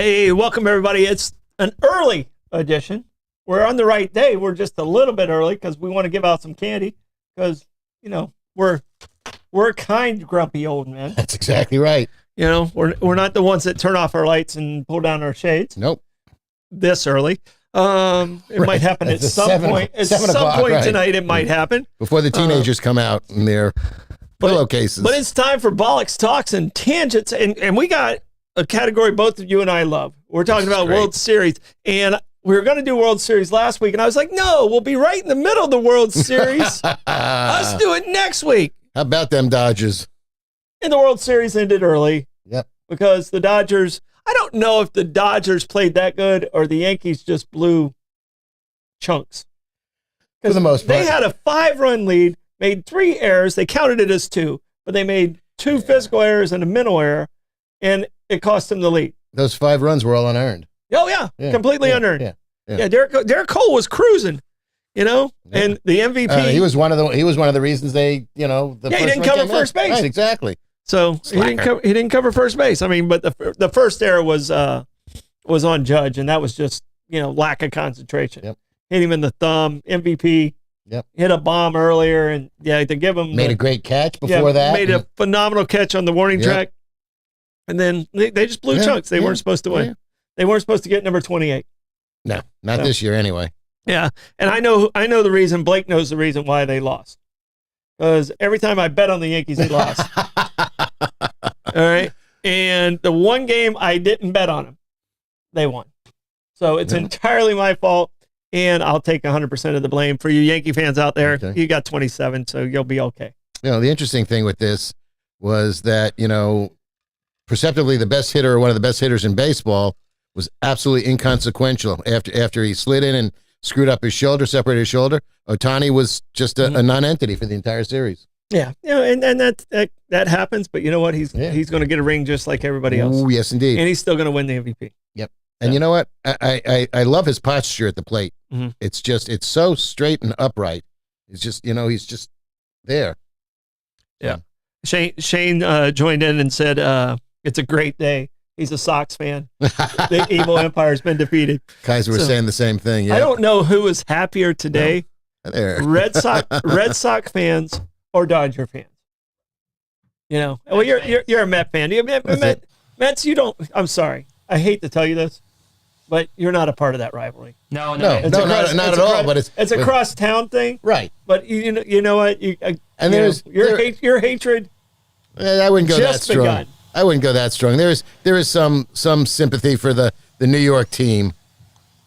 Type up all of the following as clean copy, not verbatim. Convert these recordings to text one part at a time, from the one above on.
Hey, welcome everybody. It's an early edition. We're on the right day. We're just a little bit early because we want to give out some candy because, we're kind grumpy old men. That's exactly right. We're not the ones that turn off our lights and pull down our shades. Nope. This early. It might happen at some point. At some point tonight, it might happen. Before the teenagers come out in their pillowcases. But it's time for Bollox Talks and Tangents. And we got a category both of you and I love. We're talking about World Series. And we were going to do World Series last week. And I was like, no, we'll be right in the middle of the World Series. Let's do it next week. How about them Dodgers? And the World Series ended early. Yep. Because the Dodgers, I don't know if the Dodgers played that good or the Yankees just blew chunks. For the most part. They had a 5-run lead, made 3 errors. They counted it as 2, but they made 2 physical errors and a mental error, and it cost them the lead. Those 5 runs were all unearned. Oh, yeah. Completely unearned. Yeah. Derek Cole was cruising, and the MVP. He was one of the reasons they, he didn't cover first base. Right, exactly. So he didn't cover first base. I mean, but the first error was on Judge, and that was just lack of concentration. Yep. Hit him in the thumb. MVP. Yep. Hit a bomb earlier, and to give him a great catch before that. Made a phenomenal catch on the warning track, and then they just blew chunks. They weren't supposed to win. Yeah. They weren't supposed to get number 28. No, not this year anyway. Yeah, and I know the reason. Blake knows the reason why they lost. Because every time I bet on the Yankees, they lost. All right. And the one game I didn't bet on them, they won. So it's entirely my fault, and I'll take 100% of the blame. For you Yankee fans out there, you got 27, so you'll be okay. The interesting thing with this was that, perceptibly the best hitter or one of the best hitters in baseball was absolutely inconsequential after he slid in and screwed up his shoulder, separated his shoulder. Ohtani was just a non-entity for the entire series. Yeah, and that happens, but you know what? He's going to get a ring just like everybody else. Oh, yes, indeed. And he's still going to win the MVP. Yep. And you know what? I love his posture at the plate. Mm-hmm. It's so straight and upright. It's just, he's just there. Yeah. Shane joined in and said, it's a great day. He's a Sox fan. The evil empire's been defeated. Kaiser was saying the same thing. Yeah. I don't know who is happier today. There. Red Sox fans or Dodger fans. Well, you're a Met fan. Mets, you don't. I'm sorry. I hate to tell you this, but you're not a part of that rivalry. No, not at all. But it's a cross town thing, right? But you know what? Your hatred. I wouldn't go that strong. Begun. I wouldn't go that strong. There is some sympathy for the New York team,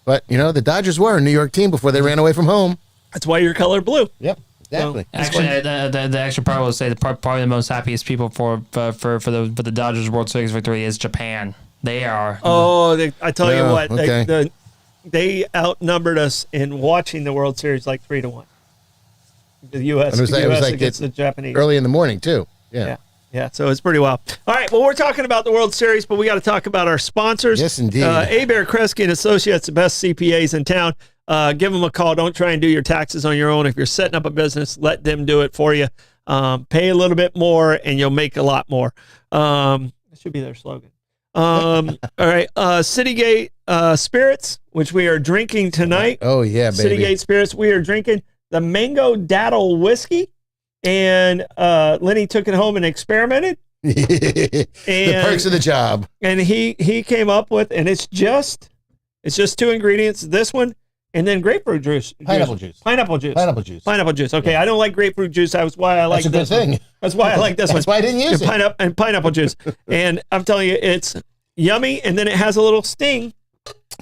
but the Dodgers were a New York team before they ran away from home. That's why you're color blue. Yep, exactly. So, actually, the extra part will say probably the most happiest people for the Dodgers World Series victory is Japan. They are. Oh, I tell you what, okay. they outnumbered us in watching the World Series like 3-1. The U.S. against the Japanese early in the morning too. Yeah, so it's pretty wild. All right, well, we're talking about the World Series, but we got to talk about our sponsors. Yes, indeed. Abare, Kresge and Associates, the best CPAs in town. Give them a call. Don't try and do your taxes on your own. If you're setting up a business, let them do it for you. Pay a little bit more, and you'll make a lot more. That should be their slogan. All right, Citygate Spirits, which we are drinking tonight. Oh, yeah, baby. Citygate Spirits. We are drinking the Mango Daddle Whiskey. And Lenny took it home and experimented. The perks of the job. And he came up with, and it's just 2 ingredients. This one, and then grapefruit juice. Pineapple juice. Okay, I don't like grapefruit juice. That's why I like this one. That's why I like this one. That's why I didn't use it. And pineapple juice. And I'm telling you, it's yummy. And then it has a little sting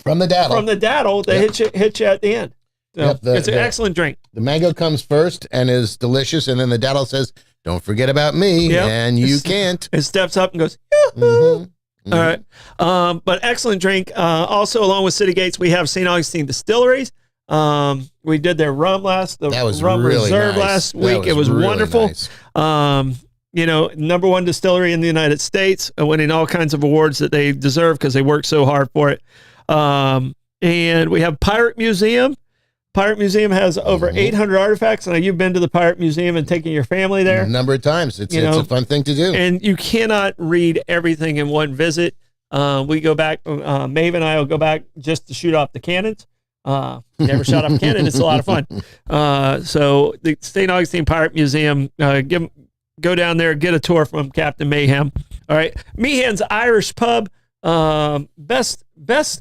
from the daddle that hit you at the end. So it's an excellent drink. The mango comes first and is delicious, and then the daddle says, "Don't forget about me," and you can't. It steps up and goes, "Yoo-hoo." Mm-hmm. All right. But excellent drink. Also, along with City Gates, we have St. Augustine Distilleries. We did their rum reserve last week. It was really wonderful. Nice. Number 1 distillery in the United States, winning all kinds of awards that they deserve because they work so hard for it. And we have Pirate Museum. Pirate Museum has over 800 artifacts. Now, you've been to the Pirate Museum and taken your family there. A number of times. It's a fun thing to do. And you cannot read everything in one visit. We go back. Maeve and I will go back just to shoot off the cannons. Never shot off a cannon. It's a lot of fun. So the St. Augustine Pirate Museum, go down there, get a tour from Captain Mayhem. All right. Meehan's Irish Pub, best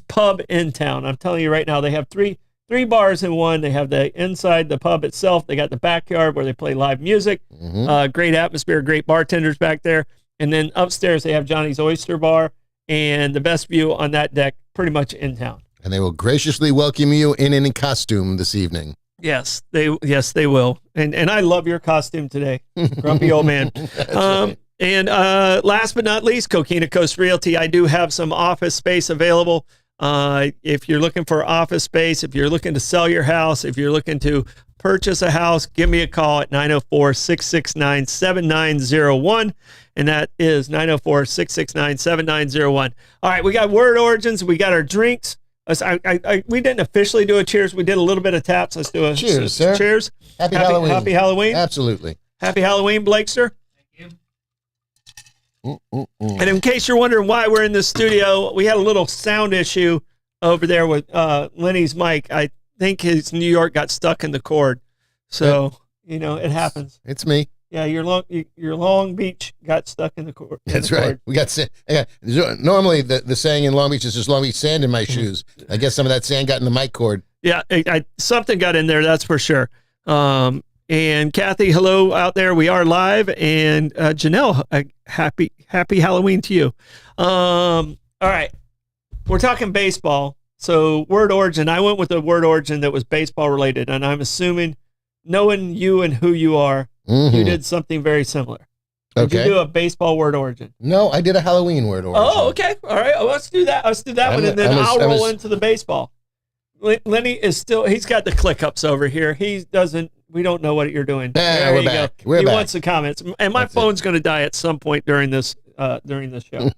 pub in town. I'm telling you right now, they have three bars in one. They have the inside, the pub itself. They got the backyard where they play live music. Great atmosphere, great bartenders back there. And then upstairs, they have Johnny's Oyster Bar and the best view on that deck pretty much in town. And they will graciously welcome you in costume this evening. Yes, they will. And I love your costume today, grumpy old man. Right. And last but not least, Coquina Coast Realty. I do have some office space available. If you're looking for office space, if you're looking to sell your house, if you're looking to purchase a house, give me a call at 904-669-7901. And that is 904-669-7901. All right, we got word origins. We got our drinks. We didn't officially do a cheers. We did a little bit of taps. Let's do a cheers, sir. Cheers. Happy Halloween. Happy Halloween. Absolutely. Happy Halloween, Blakester. Thank you. And in case you're wondering why we're in the studio, we had a little sound issue over there with Lenny's mic. I think his New York got stuck in the cord. So, it happens. It's me. Yeah, your Long Beach got stuck in the cord. That's right. We got normally the saying in Long Beach is there's Long Beach sand in my shoes. I guess some of that sand got in the mic cord. Yeah, something got in there, that's for sure. And Kathy, hello out there. We are live. And Janelle, happy Halloween to you. All right, we're talking baseball. So word origin, I went with a word origin that was baseball related, and I'm assuming, knowing you and who you are, you did something very similar. Did you do a baseball word origin? No, I did a Halloween word origin. Oh, okay. All right. Well, let's do that. Let's do that one, and then I'll roll into the baseball. Lenny is still, he's got the click ups over here. We don't know what you're doing. We're back. He wants the comments. And my phone's going to die at some point during this show.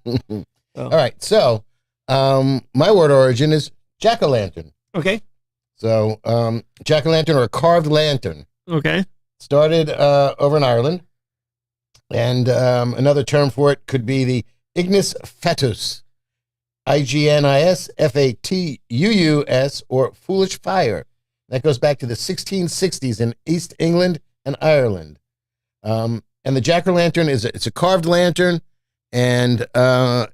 All right. So, my word origin is jack-o'-lantern. Okay. So, jack-o'-lantern or a carved lantern. Okay. Started over in Ireland. And another term for it could be the ignis fatuus. Ignis fatuus, or foolish fire. That goes back to the 1660s in East England and Ireland. And the jack-o'-lantern it's a carved lantern, and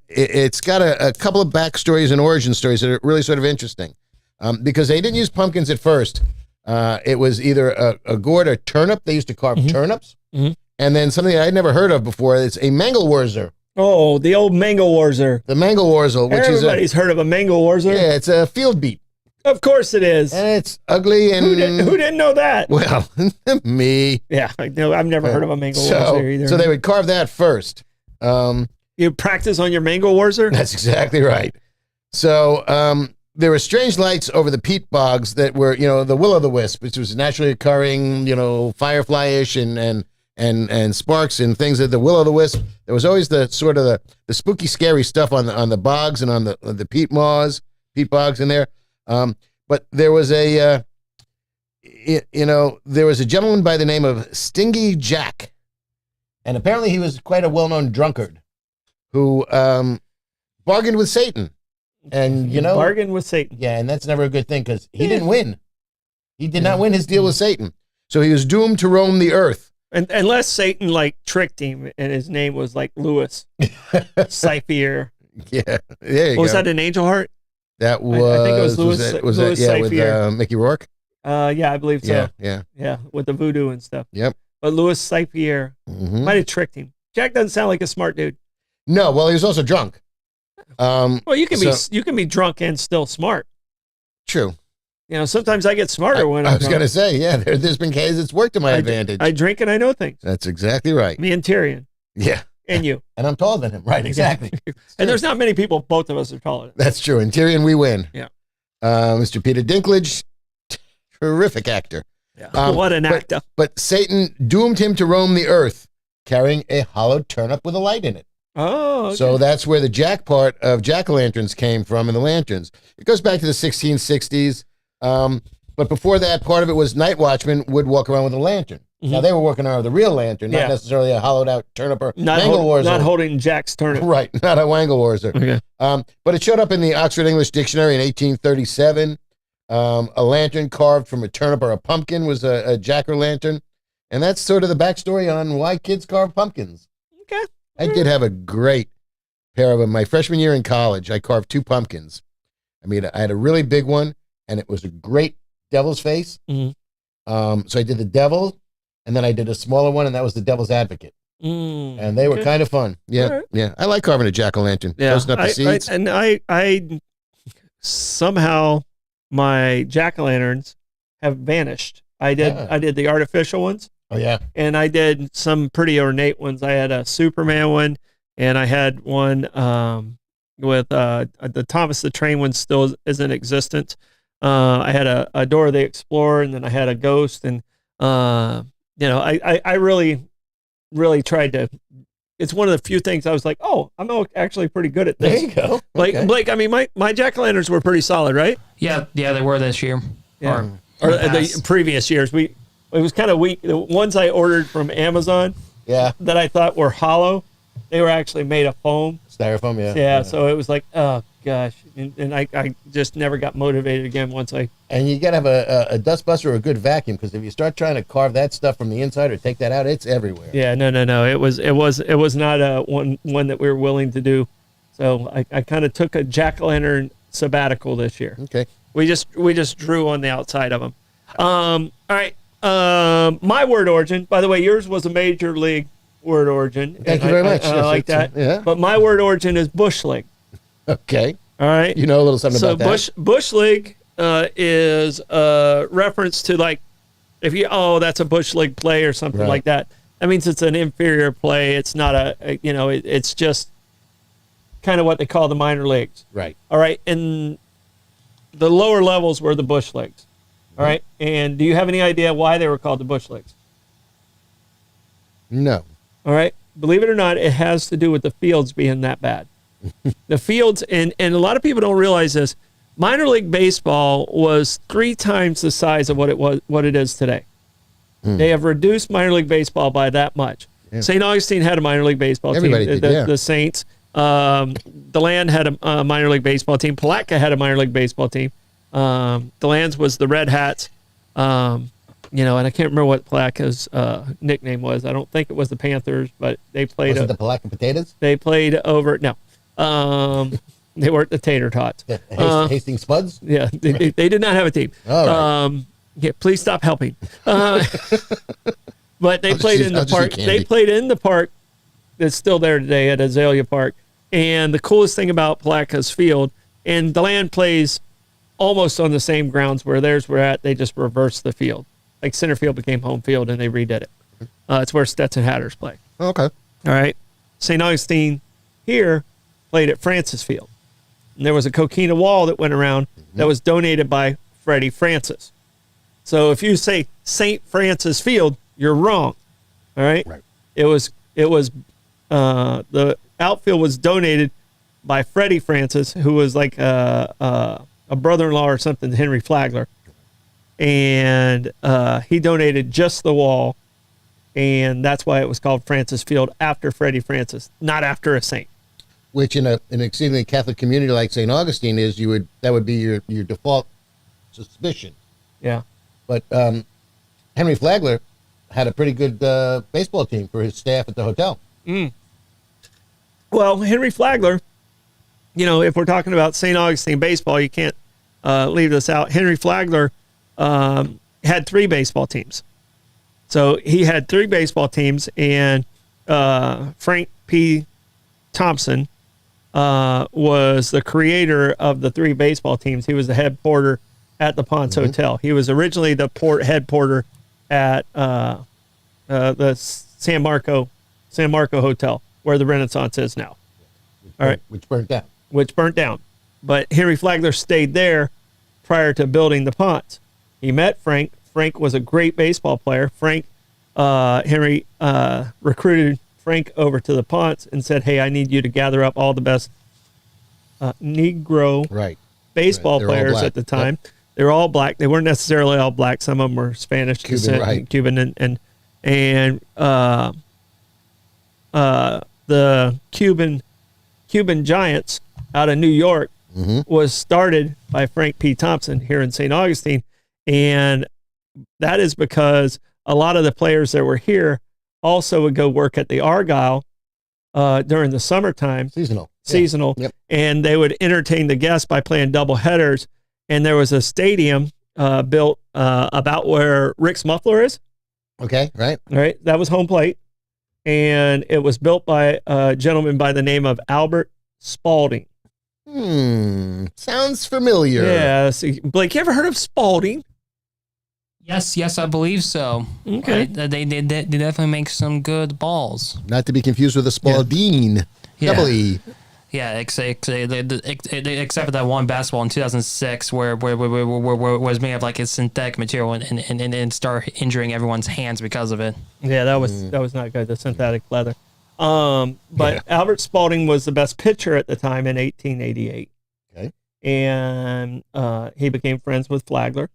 it's got a couple of backstories and origin stories that are really sort of interesting. Because they didn't use pumpkins at first. It was either a gourd or turnip. They used to carve turnips. And then something I'd never heard of before, it's a mangelwurzel. Oh, the old mangelwurzel. The mangelwurzel, which everybody's heard of a mangelwurzel. Yeah, it's a field beet. Of course it is. And it's ugly. And who didn't know that? Well, me. Yeah, no, I've never heard of a mangelwurzel either. So they would carve that first. You practice on your mangelwurzel? That's exactly right. So there were strange lights over the peat bogs that were, the will-o'-the-wisp, which was naturally occurring, firefly-ish and sparks and things of the will-o'-the-wisp. There was always the sort of the spooky, scary stuff on the bogs and on the peat bogs in there. But there was there was a gentleman by the name of Stingy Jack, and apparently he was quite a well-known drunkard who bargained with Satan. And bargained with Satan. Yeah, and that's never a good thing because he didn't win. He did not win his deal with Satan, so he was doomed to roam the earth. And unless Satan tricked him, and his name was Louis Cypher. Yeah, there you go. Was that an Angel Heart? That was. I think it was Louis. Was that with Mickey Rourke? Yeah, I believe so. Yeah, with the voodoo and stuff. Yep. But Louis Cypher might have tricked him. Jack doesn't sound like a smart dude. No, well, he was also drunk. Well, you can be drunk and still smart. True. Sometimes I get smarter when I was going to say, yeah, there's been cases it's worked to my advantage. I drink and I know things. That's exactly right. Me and Tyrion. Yeah. And you. And I'm taller than him. Right, exactly. And there's not many people, both of us are taller. That's true. And Tyrion, we win. Yeah. Mr. Peter Dinklage, terrific actor. Yeah. What an actor. But Satan doomed him to roam the earth, carrying a hollowed turnip with a light in it. Oh, okay. So that's where the jack part of jack-o'-lanterns came from, and the lanterns. It goes back to the 1660s. But before that, part of it was night watchmen would walk around with a lantern. Now, they were working on the real lantern, not necessarily a hollowed out turnip or Wangle not holding Jack's turnip. Right, not a Wangle Warzer. Okay. But it showed up in the Oxford English Dictionary in 1837. A lantern carved from a turnip or a pumpkin was a jack-o'-lantern. And that's sort of the backstory on why kids carve pumpkins. Okay. I did have a great pair of them. My freshman year in college, I carved 2 pumpkins. I mean, I had a really big one, and it was a great devil's face. So I did the devil, and then I did a smaller one, and that was the devil's advocate. And they were kind of fun. Yeah, yeah. I like carving a jack-o'-lantern. Yeah, Toasting up the seeds. I somehow, my jack-o'-lanterns have vanished. I did the artificial ones. Oh, yeah. And I did some pretty ornate ones. I had a Superman one, and I had one with the Thomas the Train one still is in existence. I had a Dora the Explorer, and then I had a Ghost. And, I really, really tried to. It's one of the few things I was like, oh, I'm actually pretty good at this. There you go. Like, Blake, I mean, my jack-o'-lanterns were pretty solid, right? Yeah, they were this year. Yeah. Or the previous years. It was kind of weak. The ones I ordered from Amazon that I thought were hollow, they were actually made of foam. Styrofoam, yeah. Yeah, so it was like, oh, gosh. And I just never got motivated again once I... And you got to have a dustbuster or a good vacuum, because if you start trying to carve that stuff from the inside or take that out, it's everywhere. Yeah, no. It was not one that we were willing to do. So I kind of took a jack-o'-lantern sabbatical this year. Okay. We just drew on the outside of them. All right. My word origin, by the way, yours was a major league word origin. Thank you very much. I like that. Yeah. But my word origin is Bush League. Okay. All right. You know a little something about that. So Bush League is a reference to, like, that's a Bush League play or something like that. That means it's an inferior play. It's not it's just kind of what they call the minor leagues. Right. All right. And the lower levels were the Bush Leagues. All right. And do you have any idea why they were called the Bush Leagues? No. All right. Believe it or not, it has to do with the fields being that bad. The fields, and a lot of people don't realize this, minor league baseball was 3 times the size of what it is today. They have reduced minor league baseball by that much. Yeah. St. Augustine had a minor league baseball team. The Saints. DeLand had a minor league baseball team. Palatka had a minor league baseball team. DeLand's was the Red Hats. And I can't remember what Palatka's nickname was. I don't think it was the Panthers, but they played. Was it the Palatka Potatoes? They played over. No, they weren't the Tater Tots. Hastings Spuds? Yeah, they did not have a team. All right. Yeah, please stop helping. But they played in the park. They played in the park that's still there today at Azalea Park. And the coolest thing about Palatka's field, and DeLand plays almost on the same grounds where theirs were at. They just reversed the field. Like center field became home field, and they redid it. It's where Stetson Hatters play. Okay. All right. St. Augustine here played at Francis Field. And there was a Coquina wall that went around that was donated by Freddie Francis. So if you say St. Francis Field, you're wrong. All right. Right. It was the outfield was donated by Freddie Francis, who was like a brother-in-law or something to Henry Flagler. And he donated just the wall, and that's why it was called Francis Field, after Freddie Francis, not after a saint. Which in an exceedingly Catholic community like St. Augustine that would be your default suspicion. Yeah. But Henry Flagler had a pretty good baseball team for his staff at the hotel. Well, Henry Flagler, if we're talking about St. Augustine baseball, you can't leave this out. Henry Flagler had 3 baseball teams. So he had 3 baseball teams, and Frank P. Thompson was the creator of the 3 baseball teams. He was the head porter at the Ponce Hotel. He was originally the head porter at the San Marco Hotel, where the Renaissance is now. Which burnt down. But Henry Flagler stayed there prior to building the Ponce. He met Frank. Frank was a great baseball player. Henry recruited Frank over to the Ponce and said, "Hey, I need you to gather up all the best Negro baseball players at the time." Yep. They were all black. They weren't necessarily all black. Some of them were Spanish descent, Cuban, and and the Cuban Giants out of New York was started by Frank P. Thompson here in St. Augustine, and that is because a lot of the players that were here also would go work at the Argyle during the summertime. Seasonal. Yep. And they would entertain the guests by playing double headers. And there was a stadium built about where Rick's Muffler is. Okay, right. Right. That was home plate. And it was built by a gentleman by the name of Albert Spalding. Sounds familiar. Yeah. See, Blake, you ever heard of Spalding? Yes, I believe so. Okay. They definitely make some good balls. Not to be confused with a Spalding. Yeah. Double E. Yeah, except for that one basketball in 2006 where was made of like a synthetic material and start injuring everyone's hands because of it. Yeah, that was not good, the synthetic leather. But Albert Spalding was the best pitcher at the time in 1888. Okay. And he became friends with Flagler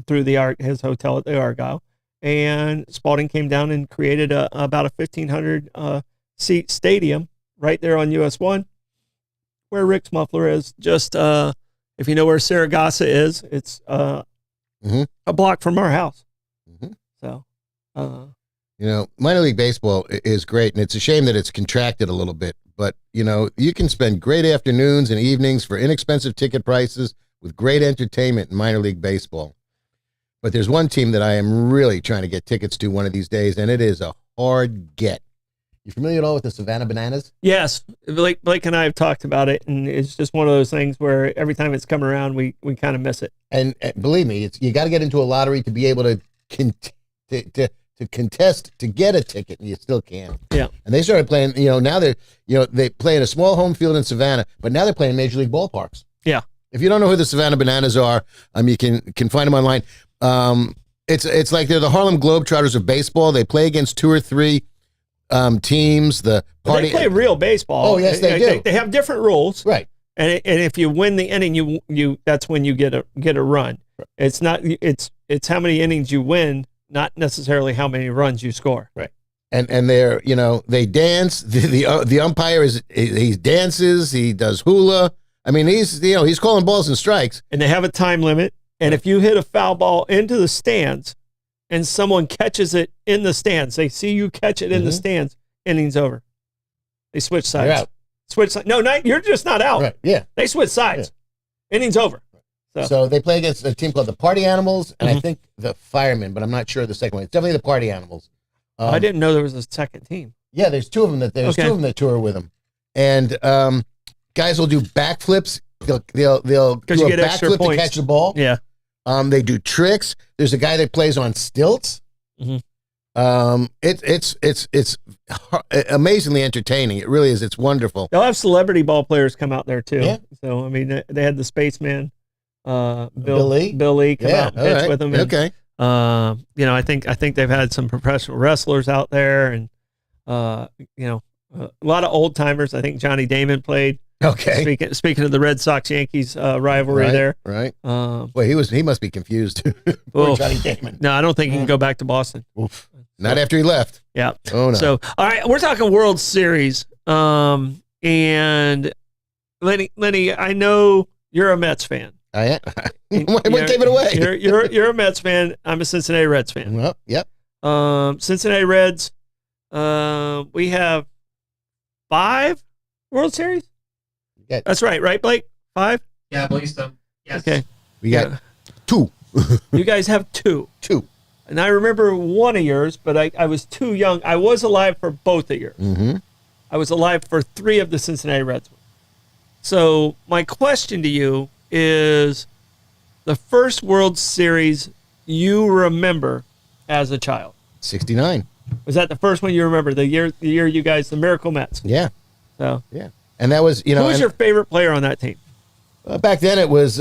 through his hotel at the Argyle. And Spalding came down and created about a 1,500 seat stadium right there on US 1, where Rick's Muffler is. Just if you know where Saragossa is, it's a block from our house. So, minor league baseball is great, and it's a shame that it's contracted a little bit. But you can spend great afternoons and evenings for inexpensive ticket prices with great entertainment in minor league baseball. But there's one team that I am really trying to get tickets to one of these days, and it is a hard get. You familiar at all with the Savannah Bananas? Yes. Blake and I have talked about it, and it's just one of those things where every time it's come around, we kind of miss it. And believe me, you got to get into a lottery to be able to contest to get a ticket, and you still can. Yeah. And they started playing, now they play in a small home field in Savannah, but now they're playing Major League ballparks. Yeah. If you don't know who the Savannah Bananas are, you can find them online. It's like they're the Harlem Globetrotters of baseball. They play against 2 or 3 teams. They play real baseball. Oh yes, they do. They have different rules, right? And if you win the inning, you that's when you get a run. Right. It's not it's how many innings you win, not necessarily how many runs you score. Right. And they're they dance. The umpire he dances. He does hula. I mean, he's calling balls and strikes. And they have a time limit. And if you hit a foul ball into the stands, and someone catches it in the stands, they see you catch it in the stands, inning's over. They switch sides. You're out. Switch sides. No, you're just not out. Right. Yeah. They switch sides. Yeah. Inning's over. So they play against a team called the Party Animals, and I think the Firemen, but I'm not sure of the second one. It's definitely the Party Animals. I didn't know there was a second team. Yeah, there's two of them that tour with them, and guys will do backflips. They'll do a backflip to catch the ball. Yeah. They do tricks. There's a guy that plays on stilts. It's amazingly entertaining. It really is. It's wonderful. They'll have celebrity ball players come out there too. Yeah. So I mean, they had the Spaceman, Bill Lee come out and pitch with them. And, okay. I think they've had some professional wrestlers out there, and a lot of old timers. I think Johnny Damon played. Okay. Speaking of the Red Sox Yankees rivalry there. Right. Well, he must be confused. Poor Johnny Damon. No, I don't think he can go back to Boston. Oof. Not after he left. Yeah. Oh no. So, all right, we're talking World Series. And Lenny, I know you're a Mets fan. I am. What gave it away? You're a Mets fan. I'm a Cincinnati Reds fan. Well, yep. Cincinnati Reds. We have 5 World Series. That's right, Blake? 5? Yeah, I believe so. Yes. Okay. We got 2. You guys have 2. 2. And I remember one of yours, but I was too young. I was alive for both of yours. Mm-hmm. I was alive for 3 of the Cincinnati Reds. So my question to you is the first World Series you remember as a child. 69. Was that the first one you remember? The year you guys, the Miracle Mets? Yeah. So yeah. And that was, who was your favorite player on that team? Back then it was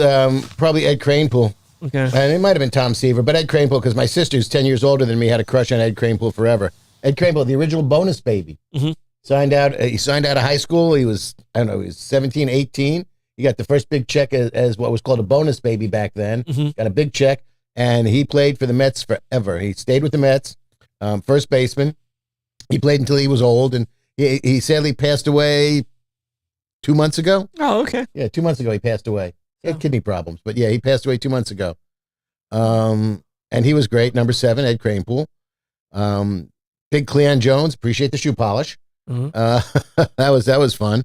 probably Ed Kranepool. Okay. And it might have been Tom Seaver, but Ed Kranepool, because my sister's 10 years older than me, had a crush on Ed Kranepool forever. Ed Kranepool, the original bonus baby. Mm-hmm. He signed out of high school. He was, he was 17, 18. He got the first big check as what was called a bonus baby back then. Mm-hmm. Got a big check, and he played for the Mets forever. He stayed with the Mets. first baseman. He played until he was old, and he sadly passed away 2 months ago. Oh, okay. Yeah, 2 months ago he passed away. He had kidney problems, but yeah, he passed away 2 months ago. And he was great. Number 7, Ed Kranepool. Big Cleon Jones. Appreciate the shoe polish. Mm-hmm. That was fun.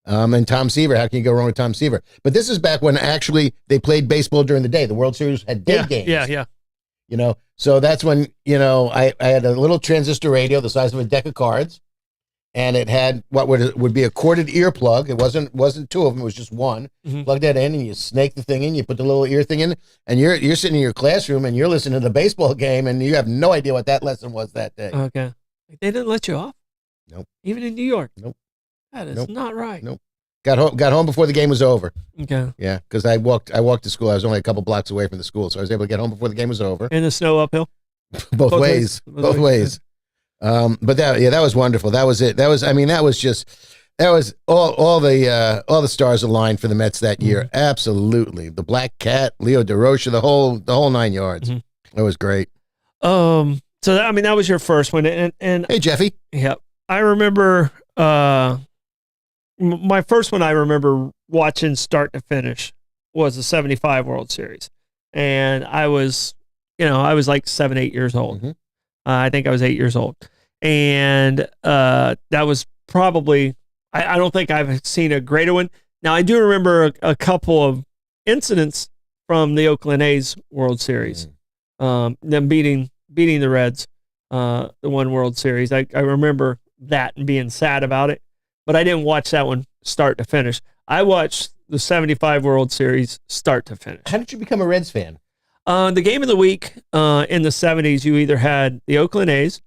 And Tom Seaver. How can you go wrong with Tom Seaver? But this is back when actually they played baseball during the day. The World Series had day games. Yeah. You know, so that's when, you know, I had a little transistor radio the size of a deck of cards, and it had what would be a corded earplug. It wasn't two of them. It was just one. Mm-hmm. Plug that in, and you snake the thing in. You put the little ear thing in, and you're sitting in your classroom, and you're listening to the baseball game, and you have no idea what that lesson was that day. Okay. They didn't let you off? Nope. Even in New York? Nope. That is not right. Nope. Got home before the game was over. Okay. Yeah, because I walked to school. I was only a couple blocks away from the school, so I was able to get home before the game was over. In the snow uphill? Both ways. Both ways. But that was wonderful. That was it. That was all the stars aligned for the Mets that year. Mm-hmm. Absolutely. The Black Cat, Leo DeRocha, the whole 9 yards. Mm-hmm. That was great. So that was your first one. And hey, Jeffy. Yeah. I remember my first one I remember watching start to finish was the 75 World Series. And I was like 7, 8 years old. Mm-hmm. I think I was 8 years old. And that was probably, I don't think I've seen a greater one. Now, I do remember a couple of incidents from the Oakland A's World Series. Them beating the Reds, the one World Series. I remember that and being sad about it. But I didn't watch that one start to finish. I watched the 75 World Series start to finish. How did you become a Reds fan? The game of the week in the 70s, you either had the Oakland A's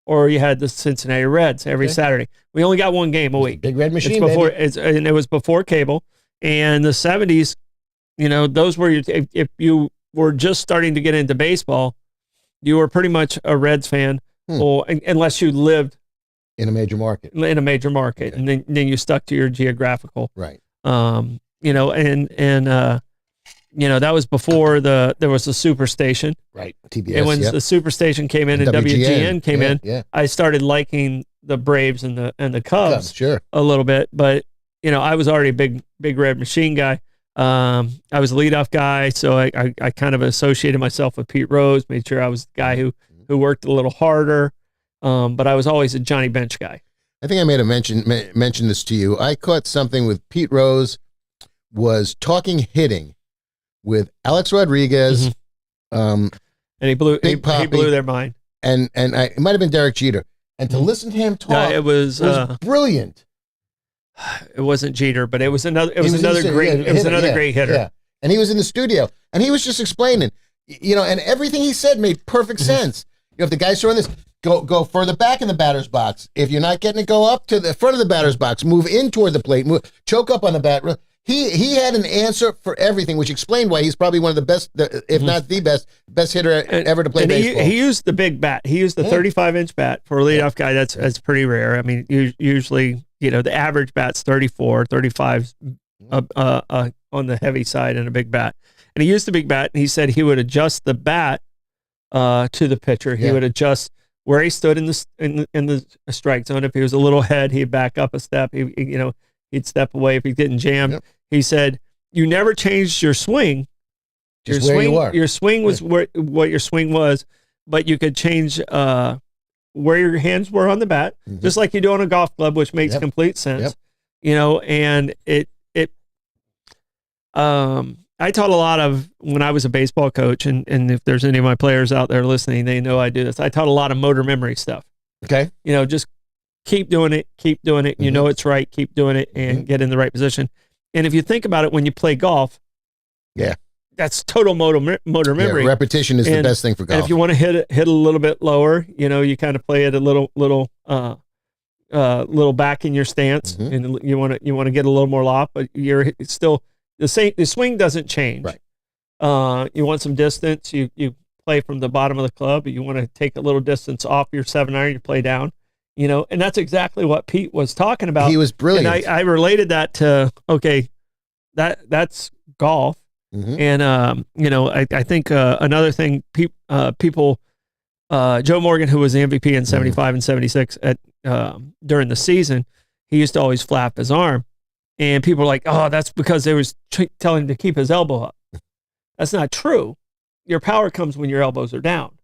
or you had the Cincinnati Reds every Saturday. We only got one game a week. Big Red Machine, and it was before cable. And the 70s, those were if you were just starting to get into baseball, you were pretty much a Reds fan, or unless you lived in a major market. Okay. And then you stuck to your geographical. Right. That was before there was the Superstation. Right. TBS. And when the Superstation came in and WGN came in, I started liking the Braves and the Cubs a little bit. But, I was already a big Red Machine guy. I was a leadoff guy, so I kind of associated myself with Pete Rose, made sure I was the guy who worked a little harder. But I was always a Johnny Bench guy. I think I made a mention this to you. I caught something with Pete Rose was talking hitting with Alex Rodriguez. And he blew their mind. And it might have been Derek Jeter. And to listen to him talk, it was brilliant. It wasn't Jeter, but it was another great hitter. Yeah. And he was in the studio and he was just explaining, and everything he said made perfect sense. If the guy's throwing this, go further back in the batter's box. If you're not getting it, go up to the front of the batter's box, move in toward the plate, choke up on the bat. He had an answer for everything, which explained why he's probably one of the best, if not the best hitter ever to play baseball. He used the big bat. He used the 35-inch bat for a leadoff guy. That's pretty rare. I mean, usually, the average bat's 34, 35 on the heavy side and a big bat. And he used the big bat, and he said he would adjust the bat to the pitcher. He would adjust where he stood in the strike zone. If he was a little ahead, he'd back up a step. He'd step away if he didn't jam. Yep. He said, "You never changed your swing. Just where you are. Your swing was what your swing was, but you could change where your hands were on the bat, just like you do on a golf club, which makes complete sense. And I taught a lot of when I was a baseball coach, and if there's any of my players out there listening, they know I do this. I taught a lot of motor memory stuff. Okay. Just keep doing it. You know it's right. Keep doing it and get in the right position. And if you think about it, when you play golf, that's total motor memory. Repetition is the best thing for golf. And if you want to hit a little bit lower, you kind of play it a little back in your stance, and you want to get a little more loft, but you're still the same. The swing doesn't change. Right. You want some distance. You play from the bottom of the club. You want to take a little distance off your 7-iron. You play down. And that's exactly what Pete was talking about. He was brilliant. And I related that to, that's golf. And, I think another thing people Joe Morgan, who was the MVP in 75 and 76 during the season, he used to always flap his arm. And people were like, oh, that's because they was telling him to keep his elbow up. That's not true. Your power comes when your elbows are down.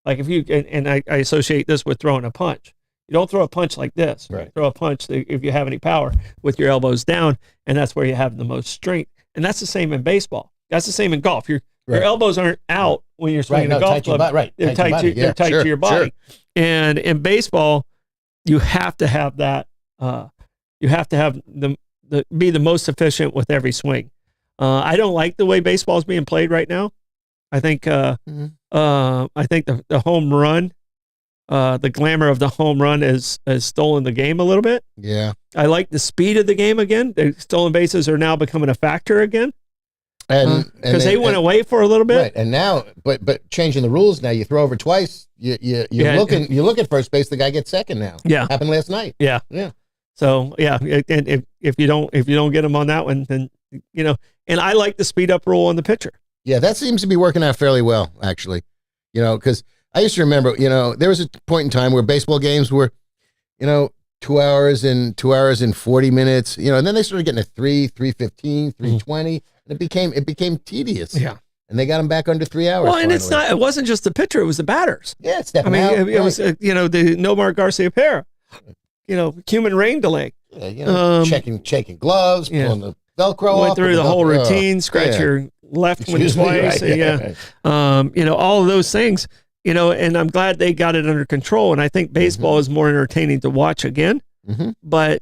Like if you, and I associate this with throwing a punch. You don't throw a punch like this. Right. Throw a punch if you have any power with your elbows down, and that's where you have the most strength. And that's the same in baseball. That's the same in golf. Your elbows aren't out when you're swinging a golf club. They're tight to your body. Sure. And in baseball, you have to have that. You have to have be the most efficient with every swing. I don't like the way baseball is being played right now. I think the home run, the glamour of the home run has stolen the game a little bit. Yeah. I like the speed of the game again. The stolen bases are now becoming a factor again. And because they went away for a little bit. Right. And now, but changing the rules now, you throw over twice, you look at first base, the guy gets second now. Yeah. Happened last night. Yeah. Yeah. So yeah, and if you don't get them on that one, then and I like the speed up rule on the pitcher. Yeah, that seems to be working out fairly well, actually. Because I used to remember, there was a point in time where baseball games were, 2 hours and 40 minutes, and then they started getting to 3:15, 3:20, and it became tedious. Yeah. And they got them back under 3 hours. Well, and it wasn't just the pitcher, it was the batters. Yeah, stepping out. It right. was, the Nomar Garcia Para, human rain delay. Yeah, checking gloves, pulling the Velcro off. Went through the whole routine, scratch your left one twice. Right, all of those things, and I'm glad they got it under control. And I think baseball is more entertaining to watch again. Mm-hmm. But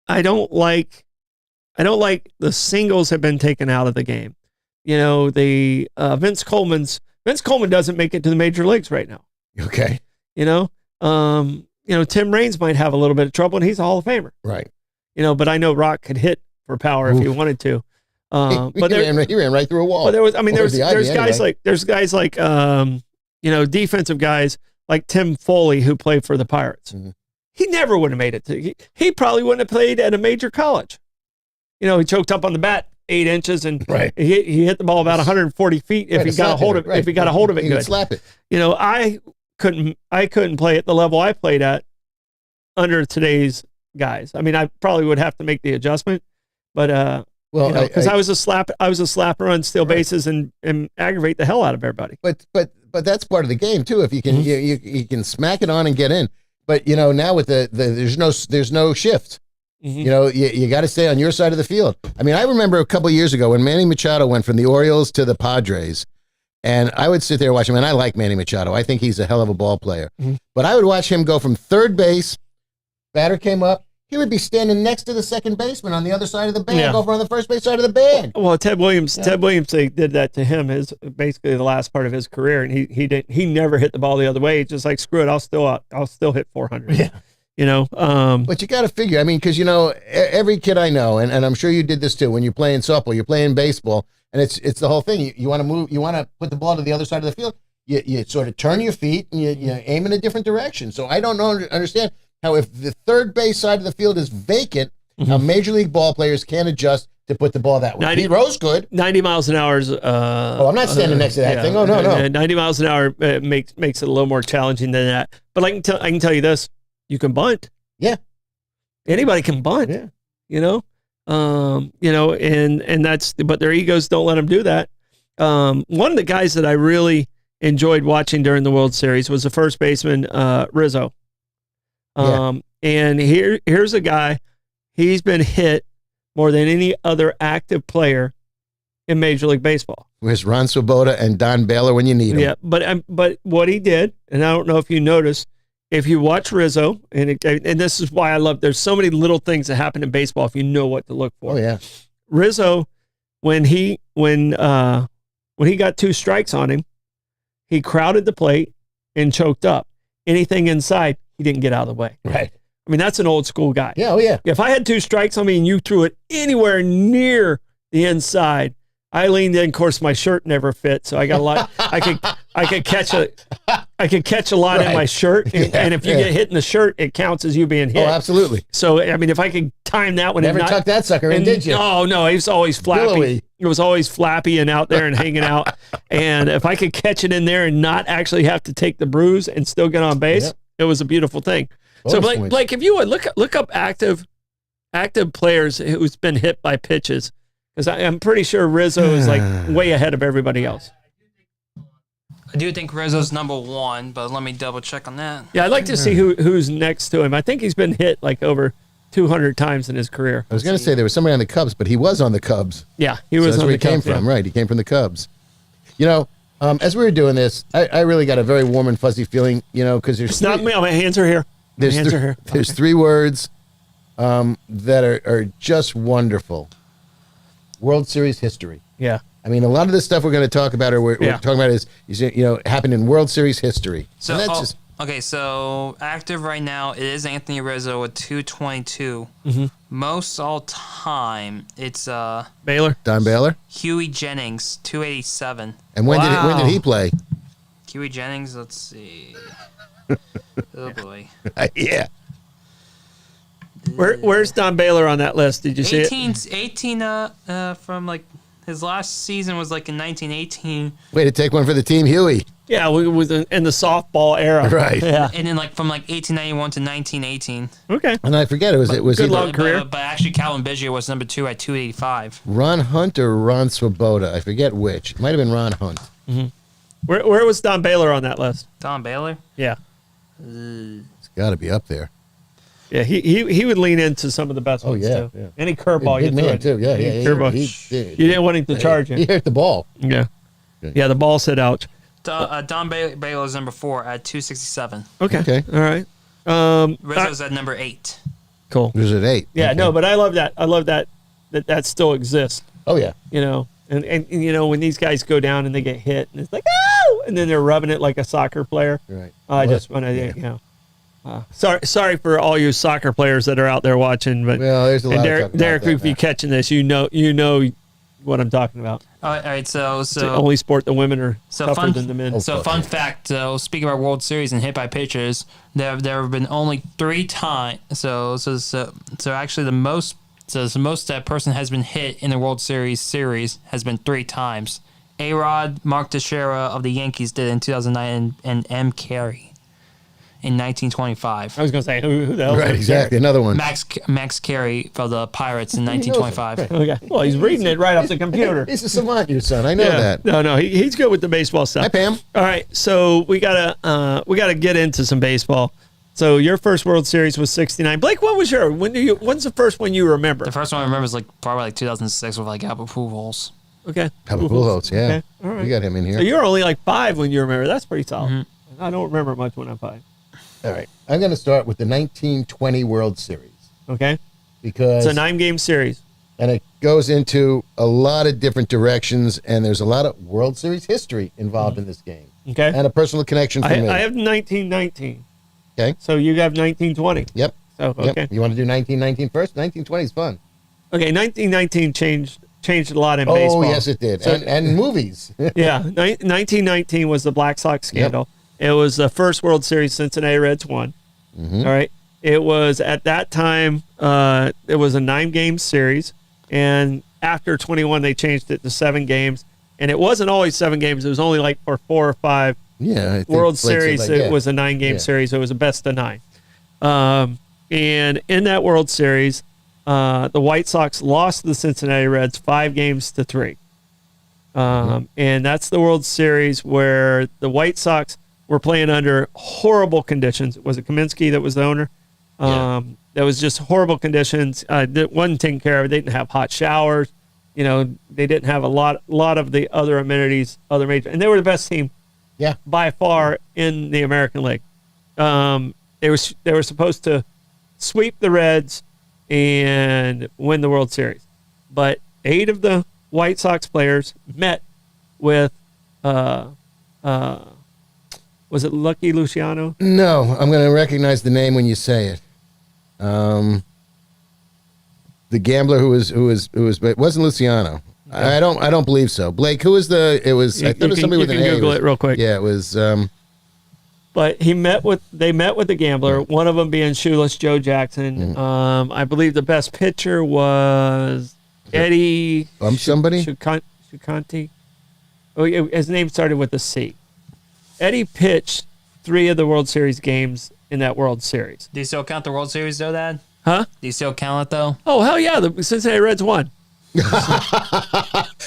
I don't like the singles have been taken out of the game. The Vince Coleman doesn't make it to the major leagues right now. Okay. Tim Raines might have a little bit of trouble, and he's a Hall of Famer. Right. But I know Rock could hit for power if he wanted to. But he ran right through a wall. But there's guys like defensive guys like Tim Foley who played for the Pirates. Mm-hmm. He never would have made it. He probably wouldn't have played at a major college. He choked up on the bat 8 inches and he hit the ball about 140 feet if he got a hold of it. If he got a hold of it, good. Slap it. I couldn't play at the level I played at under today's guys. I mean, I probably would have to make the adjustment, but because I was a slapper on steal bases and aggravate the hell out of everybody. But that's part of the game too. If you can you can smack it on and get in. But now with the there's no shift. Mm-hmm. You got to stay on your side of the field. I mean, I remember a couple of years ago when Manny Machado went from the Orioles to the Padres, and I would sit there and watch him. And I like Manny Machado. I think he's a hell of a ball player. Mm-hmm. But I would watch him go from third base. Batter came up. He would be standing next to the second baseman on the other side of the bag, over on the first base side of the bag. Well, Ted Williams, they did that to him. Basically the last part of his career, and he never hit the ball the other way. He's just like, screw it, I'll still hit 400. Yeah. But you got to figure. I mean, because every kid I know, and I'm sure you did this too. When you're playing softball, you're playing baseball, and it's the whole thing. You want to move, you want to put the ball to the other side of the field. You sort of turn your feet and you aim in a different direction. So I don't understand how if the third base side of the field is vacant, how Major League ball players can't adjust to put the ball that way. Pete Rose could. 90 miles an hour is... I'm not standing next to that thing. Oh, no. 90 miles an hour makes it a little more challenging than that. But I can tell you this. You can bunt. Yeah. Anybody can bunt. Yeah. And that's... But their egos don't let them do that. One of the guys that I really enjoyed watching during the World Series was the first baseman, Rizzo. And here's a guy, he's been hit more than any other active player in Major League Baseball. Where's Ron Swoboda and Don Baylor when you need them? Yeah, but what he did, and I don't know if you noticed, if you watch Rizzo, and this is why I love, there's so many little things that happen in baseball if you know what to look for. Oh, yeah. Rizzo, when he got 2 strikes on him, he crowded the plate and choked up. Anything inside, he didn't get out of the way. Right. I mean, that's an old school guy. Yeah, oh yeah. If I had 2 strikes on me and you threw it anywhere near the inside, I leaned in. Of course, my shirt never fit, so I got a lot. I could catch I could catch a lot in my shirt, and if you get hit in the shirt, it counts as you being hit. Oh, absolutely. So I mean, if I could time that one, Never tucked that sucker in, did you? No, he was always flappy. Billowy. It was always flappy and out there and hanging out. And if I could catch it in there and not actually have to take the bruise and still get on base, it was a beautiful thing. So Blake, if you would look up active players who's been hit by pitches, because I'm pretty sure Rizzo is like way ahead of everybody else. I do think Rizzo's number one, but let me double check on that. Yeah, I'd like to see who's next to him. I think he's been hit like over 200 times in his career. I was going to say there was somebody on the Cubs, but he was on the Cubs. Yeah, he was. So that's where he came from, right? He came from the Cubs. You know, as we were doing this, I really got a very warm and fuzzy feeling. You know, because there's not me. My hands are here. There's three words that are just wonderful. World Series history. Yeah. I mean, a lot of the stuff we're going to talk about, or we're talking about, is happened in World Series history. So okay, so active right now it is Anthony Rizzo with 222. Mm-hmm. Most all time, it's Baylor, Don Baylor, Huey Jennings 287. And when did he play? Huey Jennings, let's see. Oh boy. Yeah. Where's Don Baylor on that list? Did you see it? 18 from like his last season was like in 1918. Way to take one for the team, Huey. Yeah, we was in the softball era. Right. Yeah. And then like from like 1891 to 1918. Okay. And I forget it was good long career. But actually Calvin Biggio was number 2 at 285. Ron Hunt or Ron Swoboda? I forget which. It might have been Ron Hunt. Mm-hmm. Where was Don Baylor on that list? Don Baylor? Yeah. It's got to be up there. Yeah, he would lean into some of the best ones too. Yeah. Any curveball you threw too. Yeah, curveball. You didn't want him to charge you. He hit the ball. Yeah. Yeah, the ball said ouch. Don Baylor is number 4 at 267. Okay. All right. Rizzo's at number 8. Cool. Rizzo's at 8. Yeah, no, but I love that. I love that still exists. Oh yeah. You know, and you know when these guys go down and they get hit and it's like oh, and then they're rubbing it like a soccer player. Right. Sorry for all you soccer players that are out there watching, but there's a lot Derek, if you're catching this, you know what I'm talking about. All right, so it's the only sport the women are tougher than the men. So fun fact, speaking about World Series and hit by pitchers, there have been only 3 times. So actually the most that person has been hit in the World Series has been 3 times. A-Rod, Mark Teixeira of the Yankees did it in 2009, and M. Carey in 1925. I was going to say, who the hell? Right, exactly. Another one. Max Carey for the Pirates in 1925. Okay. Well, he's reading it right off the computer. He's a savant, your son. I know that. No, he's good with the baseball stuff. Hi, Pam. All right, so we gotta get into some baseball. So your first World Series was '69. Blake, what was when's the first one you remember? The first one I remember is probably like 2006 with like Albert Pujols. Okay. Albert Pujols, yeah. Okay. All right. We got him in here. So you're only like 5 when you remember. That's pretty solid. Mm-hmm. I don't remember much when I'm 5. All right. I'm going to start with the 1920 World Series. Okay. Because it's a 9-game series. And it goes into a lot of different directions, and there's a lot of World Series history involved in this game. Okay. And a personal connection for me. I have 1919. Okay. So you have 1920. Yep. So, okay. Yep. You want to do 1919 first? 1920 is fun. Okay, 1919 changed a lot in baseball. Oh, yes, it did. So, and movies. Yeah. 1919 was the Black Sox scandal. Yep. It was the first World Series Cincinnati Reds won. Mm-hmm. All right. It was at that time, it was a 9-game series. And after 21, they changed it to 7 games. And it wasn't always 7 games. It was only like for 4 or 5 World Series. It was a 9-game series. It was a best of 9. And in that World Series, the White Sox lost to the Cincinnati Reds 5-3. And that's the World Series where the White Sox were playing under horrible conditions. Was it Kaminsky that was the owner? That was just horrible conditions. That wasn't taken care of. They didn't have hot showers. You know, they didn't have a lot of the other amenities, other major, and they were the best team, by far in the American League. They were supposed to sweep the Reds and win the World Series, but 8 of the White Sox players met with was it Lucky Luciano? No, I'm going to recognize the name when you say it. The gambler who was it wasn't Luciano. Yeah. I don't believe so. Blake, who was it was I thought it was somebody with an A. You can Google it real quick. Yeah, it was But they met with the gambler, one of them being Shoeless Joe Jackson. I believe the best pitcher was Eddie. Somebody? Shukanti. Oh, his name started with a C. Eddie pitched 3 of the World Series games in that World Series. Do you still count the World Series though, Dad? Huh? Do you still count it though? Oh, hell yeah. The Cincinnati Reds won.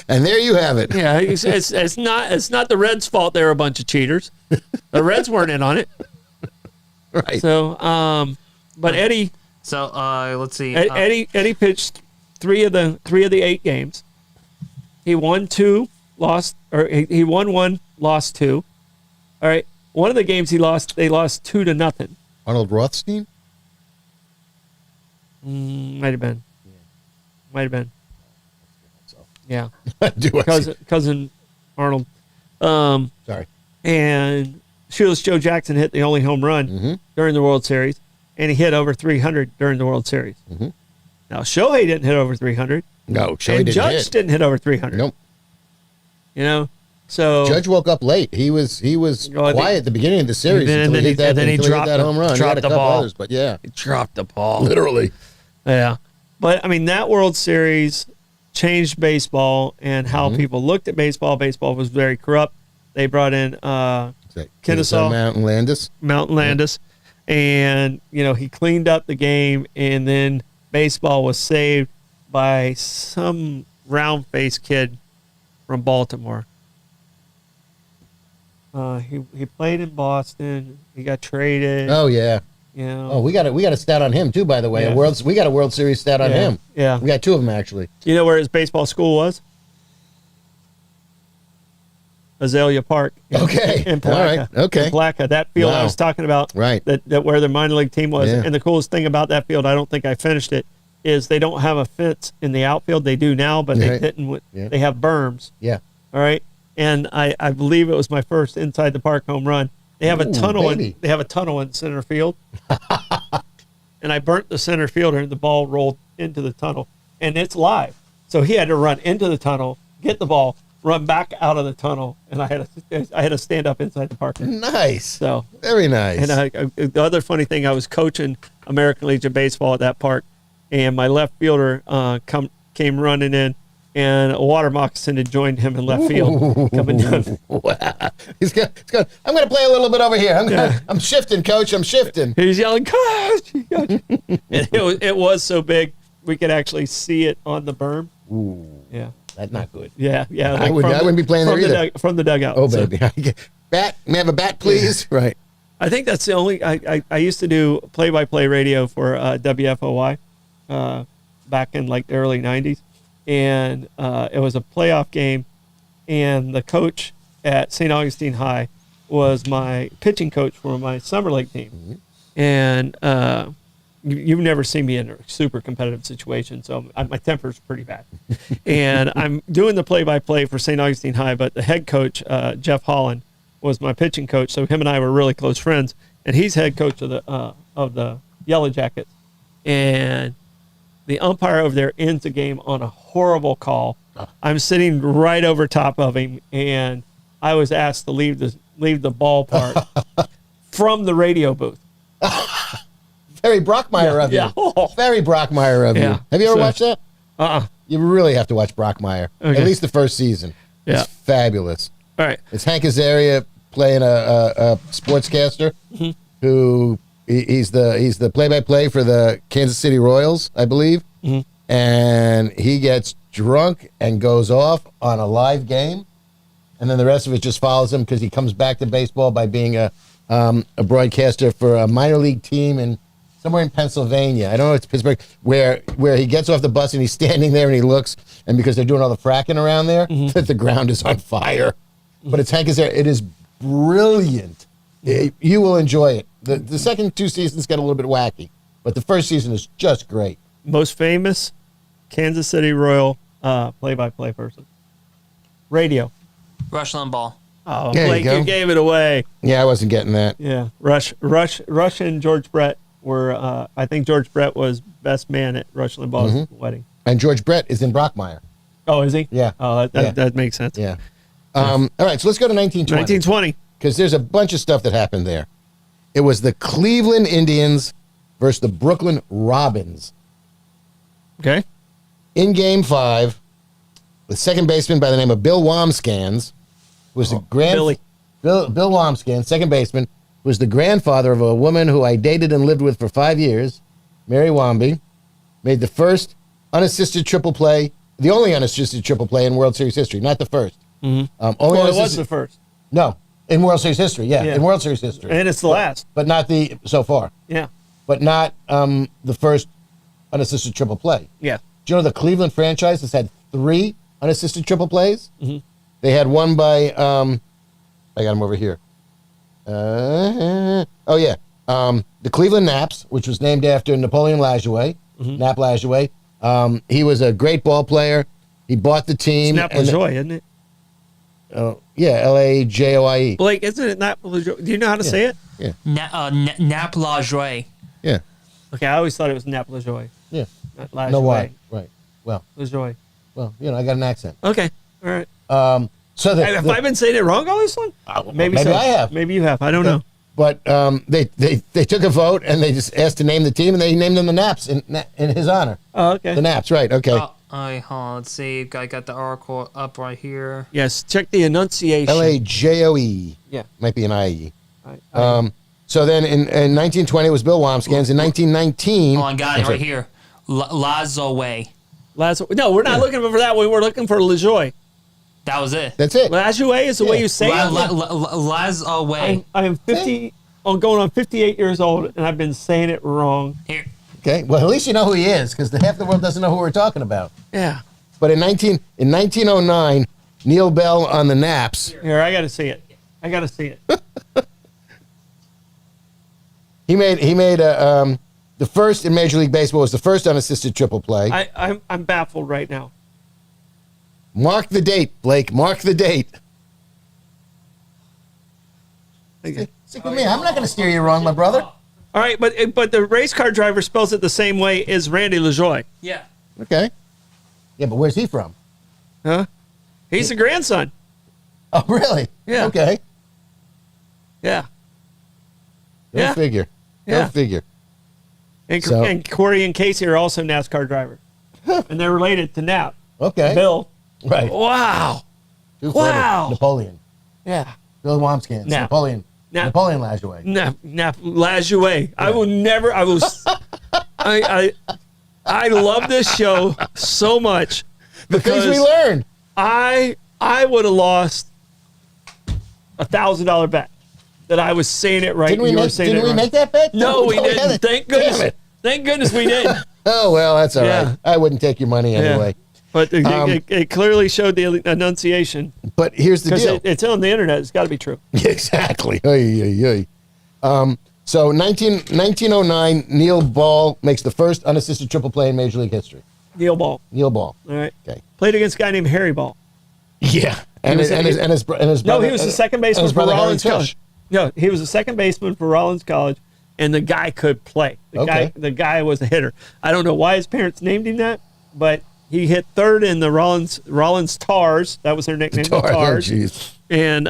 And there you have it. Yeah, it's not the Reds' fault they're a bunch of cheaters. The Reds weren't in on it. Right. So, but Eddie. So let's see. Eddie pitched 3 of the 8 games. He won 2, lost, or he won 1, lost 2. All right. One of the games they lost 2-0. Arnold Rothstein? Might have been. Yeah. Cousin Arnold. Sorry. And Shoeless Joe Jackson hit the only home run during the World Series, and he hit over 300 during the World Series. Now, Shohei didn't hit over 300. No, Shohei didn't Judge hit. didn't hit over 300. Nope. You know, so Judge woke up late. He was quiet at the beginning of the series until he hit that home run. He had a couple others, but yeah. He dropped the ball. Literally. Yeah. But, I mean, that World Series changed baseball and how people looked at baseball. Baseball was very corrupt. They brought in Kennesaw, Mountain Landis. And, you know, he cleaned up the game, and then baseball was saved by some round-faced kid from Baltimore. He played in Boston. He got traded. Oh, yeah. You know. Oh, we got a stat on him too, by the way. Yeah. We got a World Series stat on him. Yeah. We got 2 of them actually. You know where his baseball school was? Azalea Park. Okay. In Palaca. All right. Okay. In Palaca. That field I was talking about. Right. That where the minor league team was. Yeah. And the coolest thing about that field, I don't think I finished it, is they don't have a fence in the outfield. They do now, but they didn't. Yeah. They have berms. Yeah. All right. And I believe it was my first inside the park home run. They have a tunnel. They have a tunnel in center field. And I burnt the center fielder, and the ball rolled into the tunnel, and it's live. So he had to run into the tunnel, get the ball, run back out of the tunnel, and I had to stand up inside the park. Nice. So very nice. And the other funny thing, I was coaching American Legion baseball at that park, and my left fielder came running in, and a water moccasin had joined him in left field coming down. Wow. He's going, I'm going to play a little bit over here. I'm shifting, Coach. I'm shifting. He's yelling, Coach! And it was so big, we could actually see it on the berm. Ooh. Yeah. That's not good. Yeah. Like I wouldn't be playing there either. From the dugout. Oh, baby. Bat? May I have a bat, please? Yeah. Right. I think that's the only... I used to do play-by-play radio for WFOY back in like the early 90s. And it was a playoff game, and the coach at St. Augustine High was my pitching coach for my summer league team. And you've never seen me in a super competitive situation, so my temper's pretty bad. And I'm doing the play-by-play for St. Augustine High, but the head coach, Jeff Holland, was my pitching coach, so him and I were really close friends. And he's head coach of the Yellow Jackets. And the umpire over there ends the game on a horrible call. I'm sitting right over top of him, and I was asked to leave the ballpark from the radio booth. Very Brockmeyer of you. Yeah. Very Brockmeyer of you. Have you ever watched that? You really have to watch Brockmeyer. Okay. At least the first season. Yeah. It's fabulous. All right. It's Hank Azaria playing a sportscaster who... He's the play-by-play for the Kansas City Royals, I believe. And he gets drunk and goes off on a live game. And then the rest of it just follows him because he comes back to baseball by being a broadcaster for a minor league team in somewhere in Pennsylvania. I don't know if it's Pittsburgh, where he gets off the bus and he's standing there and he looks, and because they're doing all the fracking around there, that the ground is on fire. But it's Hank Azaria. It is brilliant. You will enjoy it. The second 2 seasons get a little bit wacky, but the first season is just great. Most famous Kansas City Royal play-by-play person. Radio. Rush Limbaugh. Oh, Blake, you gave it away. Yeah, I wasn't getting that. Yeah, Rush and George Brett were. I think George Brett was best man at Rush Limbaugh's wedding. And George Brett is in Brockmeyer. Oh, is he? Yeah. Oh, that makes sense. Yeah. All right, so let's go to 1920. 1920. Because there's a bunch of stuff that happened there. It was the Cleveland Indians versus the Brooklyn Robins. Okay. In Game 5, the second baseman by the name of Bill Wamskans was Bill Wamskans, second baseman, was the grandfather of a woman who I dated and lived with for 5 years, Mary Wamby, made the first unassisted triple play, the only unassisted triple play in World Series history, not the first. Mm-hmm. It was the first. No, in World Series history, in World Series history. And it's the last. But not so far. Yeah. But not the first unassisted triple play. Yeah. Do you know the Cleveland franchise has had 3 unassisted triple plays? Mm-hmm. They had one by, I got him over here. The Cleveland Naps, which was named after Napoleon Lajoie, Nap Lajoie. He was a great ball player. He bought the team. It's Nap Lajoie, isn't it? Oh, yeah, Lajoie. Blake, isn't it Nap Lajoie? Do you know how to say it? Yeah. Nap Lajoie. Yeah. Okay, I always thought it was Nap Lajoie. Yeah. Not Lajoie. No, why? Right. Well, Lajoie. Well, I got an accent. Okay. All right. Have I been saying it wrong all this one? Maybe so. I have. Maybe you have. I don't know. But they took a vote and they just asked to name the team and they named them the Naps in his honor. Oh, okay. The Naps, right? Okay. Hold on. Let's see. I got the article up right here. Yes. Check the enunciation. Lajoie. Yeah. Might be an IE. So then in 1920 it was Bill Wamskans. In 1919. Oh, I got it right here. Lazoe. No, we're not looking for that one. We're looking for Lajoie. That was it. That's it. Lajoie is the way you say it. Lazoe. I am 50. I'm going on 58 years old, and I've been saying it wrong. Here. Okay. Well, at least you know who he is, because half the world doesn't know who we're talking about. Yeah. But in 1909, Neil Bell on the Naps. Here, I got to see it. He made the first in Major League Baseball was the first unassisted triple play. I'm baffled right now. Mark the date, Blake. Mark the date. Okay. Stick with me. I'm not going to steer you wrong, my brother. All right, but the race car driver spells it the same way as Randy Lajoie. Yeah. Okay. Yeah, but where's he from? Huh? He's the grandson. Oh, really? Yeah. Okay. Yeah. Go figure. Yeah. Go figure. And Corey and Casey are also NASCAR drivers. And they're related to Nap. Okay. Bill. Right. Wow. Wow. Napoleon. Yeah. Bill Wamskans. Napoleon. Napoleon Lajoie. Nap Lajoie. Yeah. I will never. I was. I love this show so much. The things we learned. I would have lost $1,000 bet that I was saying it right. Didn't we make that bet? No, we didn't. Thank goodness. Thank goodness we didn't. Oh, well, that's all right. I wouldn't take your money anyway. But it clearly showed the enunciation. But here's the deal. It's on the internet. It's got to be true. Exactly. So 1909, Neil Ball makes the first unassisted triple play in Major League history. Neil Ball. All right. Okay. Played against a guy named Harry Ball. Yeah. And his brother. No, he was the second baseman for Rollins College. No, he was the second baseman for Rollins College, and the guy could play. The guy was a hitter. I don't know why his parents named him that, but he hit third in the Rollins Tars. That was their nickname, the Tars. Oh, and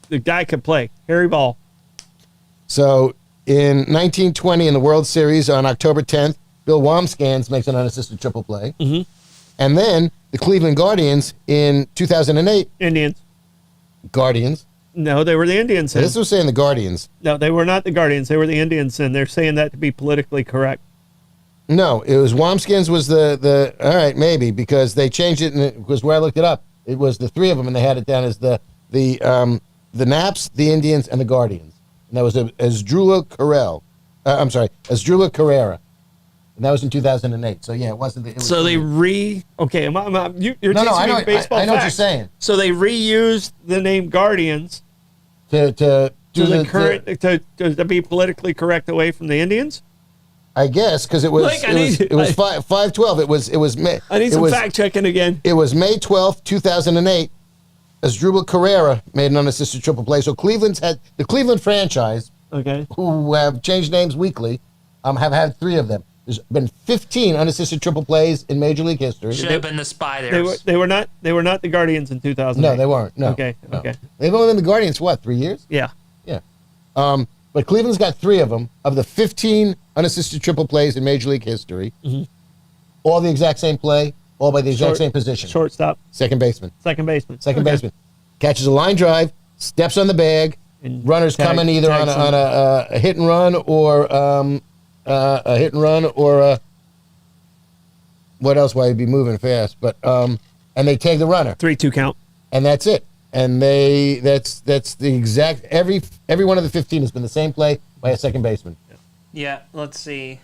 the guy could play. Harry Ball. So in 1920 in the World Series on October 10th, Bill Wamskans makes an unassisted triple play. Mm-hmm. And then the Cleveland Guardians in 2008. Guardians. No, they were the Indians. This was saying the Guardians. No, they were not the Guardians. They were the Indians, and they're saying that to be politically correct. No, it was Wamskans was the all right, maybe, because they changed it, and it was where I looked it up. It was the three of them, and they had it down as the Naps, the Indians, and the Guardians. And that was Asdrubal Carrera. And that was in 2008. So, yeah, it wasn't. You're teaching me baseball I know what you're saying. So they reused the name Guardians to be politically correct away from the Indians? I guess, because it was 5/12. It was May. I need some fact checking again. It was May 12th, 2008. Asdrubal Carrera made an unassisted triple play. So the Cleveland franchise, who have changed names weekly, have had 3 of them. There's been 15 unassisted triple plays in Major League history. Should have been the Spiders. They were not the Guardians in 2008. No, they weren't. No. Okay. They've only been the Guardians, 3 years? Yeah. Yeah. But Cleveland's got 3 of them. Of the 15 unassisted triple plays in Major League history, all the exact same play, all by the exact same position. Shortstop. Second baseman. Second baseman. Baseman. Catches a line drive, steps on the bag, and runners coming either on a hit and run or a hit and run or what else? Why he'd be moving fast? But and they tag the runner. 3-2 count. And that's it. And that's the exact every one of the 15 has been the same play by a second baseman. Yeah, let's see.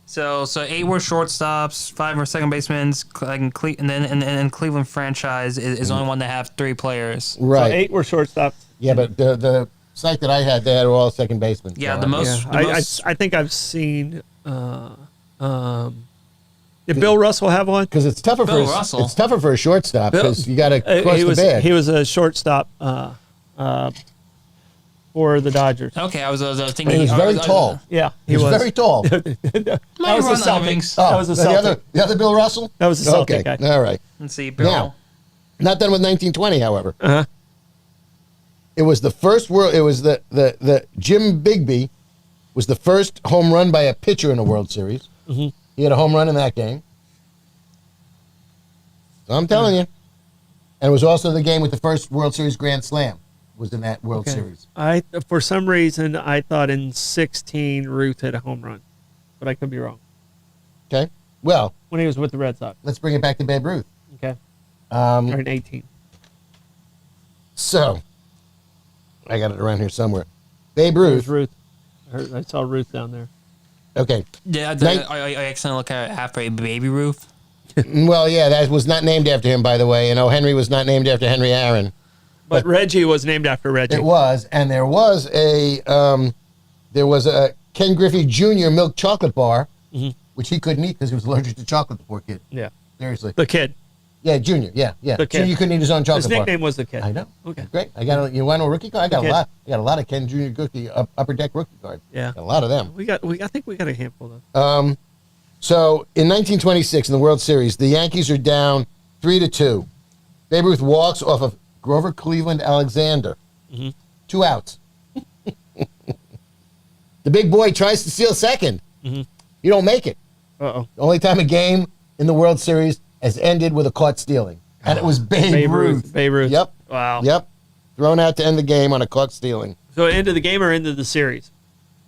So 8 were shortstops, 5 were second basemen, and then Cleveland franchise is only one to have 3 players. Right. So 8 were shortstops. Yeah, but the site that I had, they had all second basemen. Yeah, so the most. I think I've seen. Did Bill Russell have one? Because it's tougher it's tougher for a shortstop because you got to cross the bag. He was a shortstop for the Dodgers. Okay, I was thinking he was very tall. Yeah, he was very tall. That was a Celtic. That was a Celtic. The other Bill Russell? That was a Celtic guy. All right. Let's see, Bill. Now, not done with 1920, however. Uh-huh. It was the first It was the Jim Bigby was the first home run by a pitcher in a World Series. Mm-hmm. He had a home run in that game. So I'm telling you. And it was also the game with the first World Series Grand Slam was in that World Series. For some reason, I thought in 16 Ruth hit a home run, but I could be wrong. Okay. Well, when he was with the Red Sox. Let's bring it back to Babe Ruth. Okay. Or in 18. So, I got it around here somewhere. Babe Ruth. Ruth. I saw Ruth down there. Okay. Yeah, I accidentally look at after Baby Ruth. Well, yeah, that was not named after him, by the way. And O. Henry was not named after Henry Aaron. But Reggie was named after Reggie. It was, and there was a Ken Griffey Jr. milk chocolate bar, which he couldn't eat because he was allergic to chocolate. The poor kid. Yeah. Seriously. The kid. Yeah, Junior. Yeah. The kid. Junior couldn't eat his own chocolate bar. His nickname was the kid. I know. Okay. Great. You want a rookie card? I got a lot of Ken Jr. Cookie upper deck rookie cards. Yeah. Got a lot of them. I think we got a handful of them. So in 1926 in the World Series, the Yankees are down 3-2. Babe Ruth walks off of Grover Cleveland Alexander. 2 outs. The big boy tries to steal second. You don't make it. Uh-oh. The only time a game in the World Series has ended with a caught stealing. And it was Babe Ruth. Babe Ruth. Yep. Wow. Yep. Thrown out to end the game on a caught stealing. So end of the game or end of the series?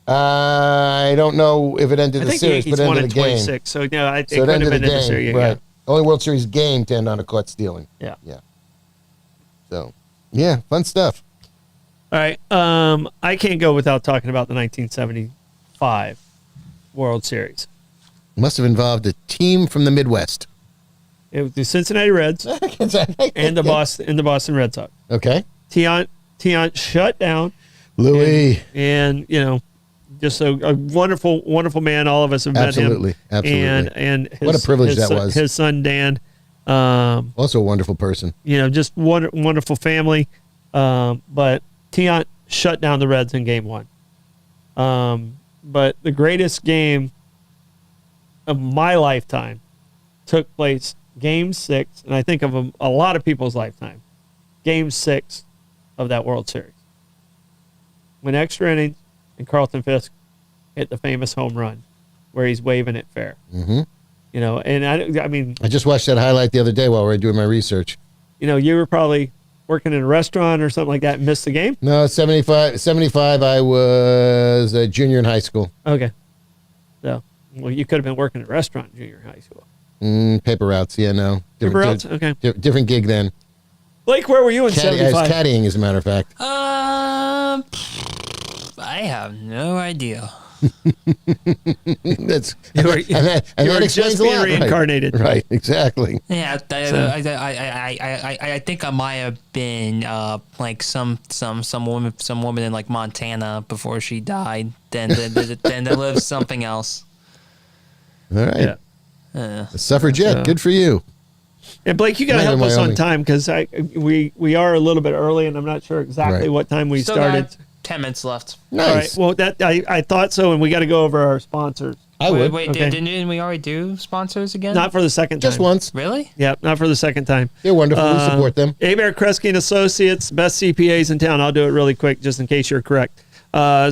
I don't know if it ended the series, but ended the game. 26, so no, it could have been in the series. Right. Yeah. Only World Series game to end on a caught stealing. Yeah. Yeah. So, yeah, fun stuff. All right. I can't go without talking about the 1975 World Series. Must have involved a team from the Midwest. It was the Cincinnati Reds and the Boston Red Sox. Okay. Tiant shut down. Louis. And just a wonderful, wonderful man. All of us have met him. Absolutely. And what a privilege that was. His son, Dan. Also a wonderful person. Just wonderful family. But Tiant shut down the Reds in game 1. But the greatest game of my lifetime took place game 6, and I think of a lot of people's lifetime. Game 6 of that World Series. When extra innings and Carlton Fisk hit the famous home run where he's waving it fair. Mm-hmm. And I mean... I just watched that highlight the other day while we were doing my research. You were probably working in a restaurant or something like that and missed the game? No, 75 I was a junior in high school. Okay. So, well, you could have been working at a restaurant in junior high school. Paper routes, yeah, no. Paper routes? Okay. Different gig then. Blake, where were you in 75? I was caddying, as a matter of fact. I have no idea. That explains a lot. Reincarnated. Right, exactly. Yeah, I think I might have been like some woman in like Montana before she died. Then there lives something else. All right. Yeah. A suffragette. Good for you. And Blake, you got to help us on time because we are a little bit early, and I'm not sure exactly what time we started. 10 minutes left. Nice. All right. Well, I thought so, and we got to go over our sponsors. Wait, didn't we already do sponsors again? Not for the second time. Just once. Really? Yeah, not for the second time. They're wonderful. We support them. Abare, Kresge and Associates, best CPAs in town. I'll do it really quick just in case you're correct.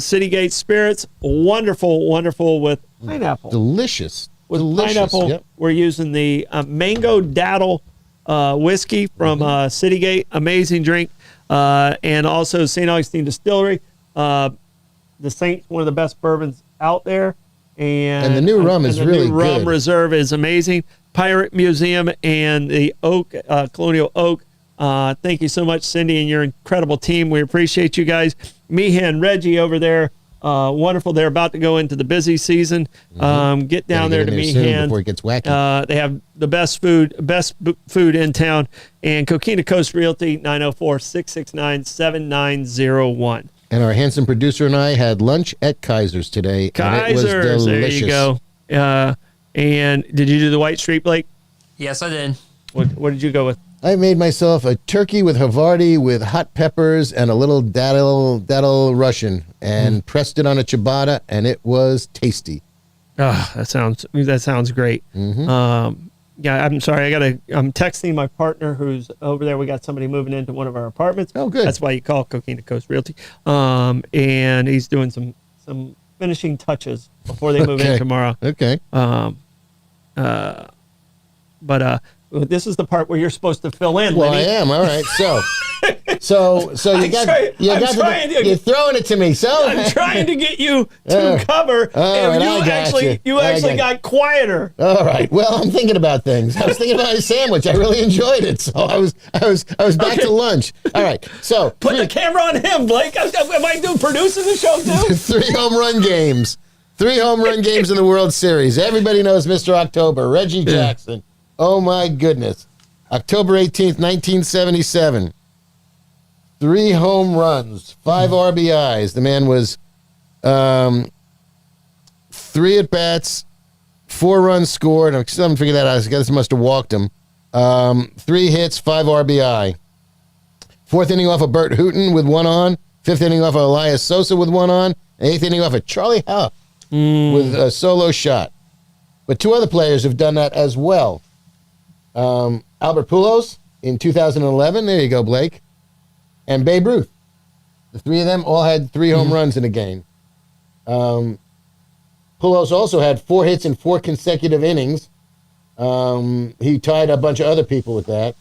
City Gate Spirits, wonderful with pineapple. Delicious. With Delicious. pineapple, Yep. we're using the Mango Daddle whiskey from City Gate. Amazing drink. And also St. Augustine Distillery. The Saint's one of the best bourbons out there. And the new rum is really new rum good. reserve is amazing. Pirate Museum and the Oak, Colonial Oak. Thank you so much, Cindy, and your incredible team. We appreciate you guys. Meehan, Reggie over there. Wonderful. They're about to go into the busy season. Get down there to Meehan before it gets wacky. They have the best food in town. And Coquina Coast Realty, 904-669-7901. And our handsome producer and I had lunch at Kaiser's today. Kaiser's, and it was delicious. there you go. And did you do the White Street, Blake? Yes, I did. What did you go with? I made myself a turkey with Havarti with hot peppers and a little daddle Russian and pressed it on a ciabatta, and it was tasty. Oh, that sounds great. Yeah, I'm sorry. I'm texting my partner who's over there. We got somebody moving into one of our apartments. Oh, good. That's why you call Coquina Coast Realty. And he's doing some finishing touches before they move in tomorrow. Okay. But this is the part where you're supposed to fill in. Well, Lenny. I am. All right. So you're throwing it to me. So I'm trying to get you to cover, and you actually got quieter. All right. Well, I'm thinking about things. I was thinking about a sandwich. I really enjoyed it, so I was back to lunch. All right. So put the camera on him, Blake. Am I producing the show too? 3 home run games. 3 home run games in the World Series. Everybody knows Mr. October, Reggie Jackson. Oh my goodness. October 18th, 1977. 3 home runs, 5 RBIs. The man was 3 at-bats, 4 runs scored. I still haven't figured that out. I guess I must have walked him. 3 hits, 5 RBI. 4th inning off of Bert Hooton with 1 on. 5th inning off of Elias Sosa with 1 on. And 8th inning off of Charlie Huff with a solo shot. But 2 other players have done that as well. Albert Pujols in 2011. There you go, Blake. And Babe Ruth. The 3 of them all had 3 home runs in a game. Pujols also had 4 hits in 4 consecutive innings. He tied a bunch of other people with that.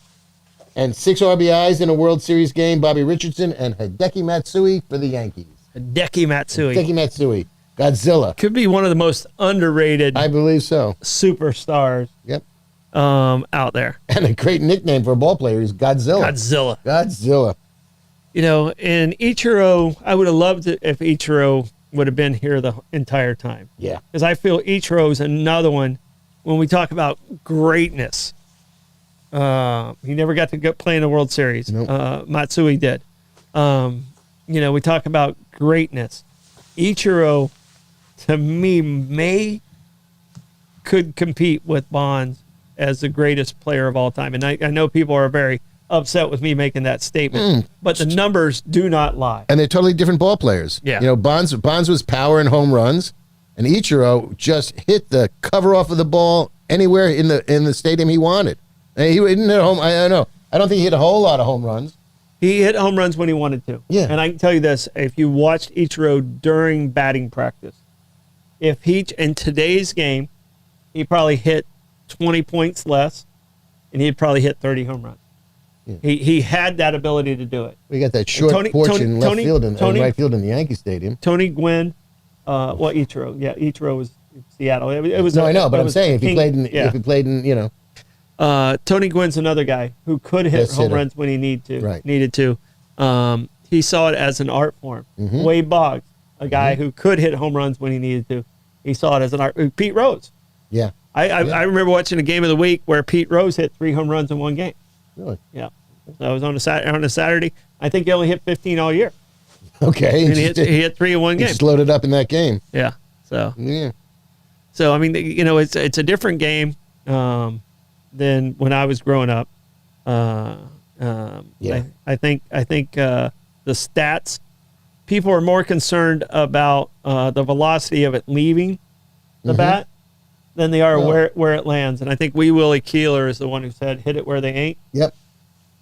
And 6 RBIs in a World Series game, Bobby Richardson and Hideki Matsui for the Yankees. Hideki Matsui. Godzilla. Could be one of the most underrated, I believe so, superstars. Yep. Out there. And a great nickname for a ball player is Godzilla. Godzilla. You know, and Ichiro, I would have loved it if Ichiro would have been here the entire time. Yeah. Because I feel Ichiro is another one when we talk about greatness. He never got to play in the World Series. Nope. Matsui did. You know, we talk about greatness. Ichiro, to me, could compete with Bonds as the greatest player of all time. And I know people are very upset with me making that statement, but the numbers do not lie. And they're totally different ball players. Yeah. You know, Bonds was power and home runs, and Ichiro just hit the cover off of the ball anywhere in the stadium he wanted. And he didn't hit home. I don't know. I don't think he hit a whole lot of home runs. He hit home runs when he wanted to. Yeah. And I can tell you this, if you watched Ichiro during batting practice, if in today's game, he probably hit 20 points less, and he'd probably hit 30 home runs. Yeah. He had that ability to do it. We got that short porch in left field and right field in the Yankee Stadium. Tony Gwynn, Ichiro. Yeah, Ichiro was in Seattle. It was. No, I know, but I'm saying if he played in, you know. Tony Gwynn's another guy who could hit home runs when he needed to. He saw it as an art form. Wade Boggs, a guy who could hit home runs when he needed to. He saw it as an art. Pete Rose. Yeah. I remember watching a game of the week where Pete Rose hit 3 home runs in one game. Really? Yeah. So it was on a Saturday. I think he only hit 15 all year. Okay. And he hit 3 in one game. He just loaded up in that game. Yeah. So. Yeah. So I mean, you know, it's a different game than when I was growing up. Yeah. I think the stats. People are more concerned about the velocity of it leaving the bat than they are where it lands. And I think Willie Keeler is the one who said, "Hit it where they ain't." Yep.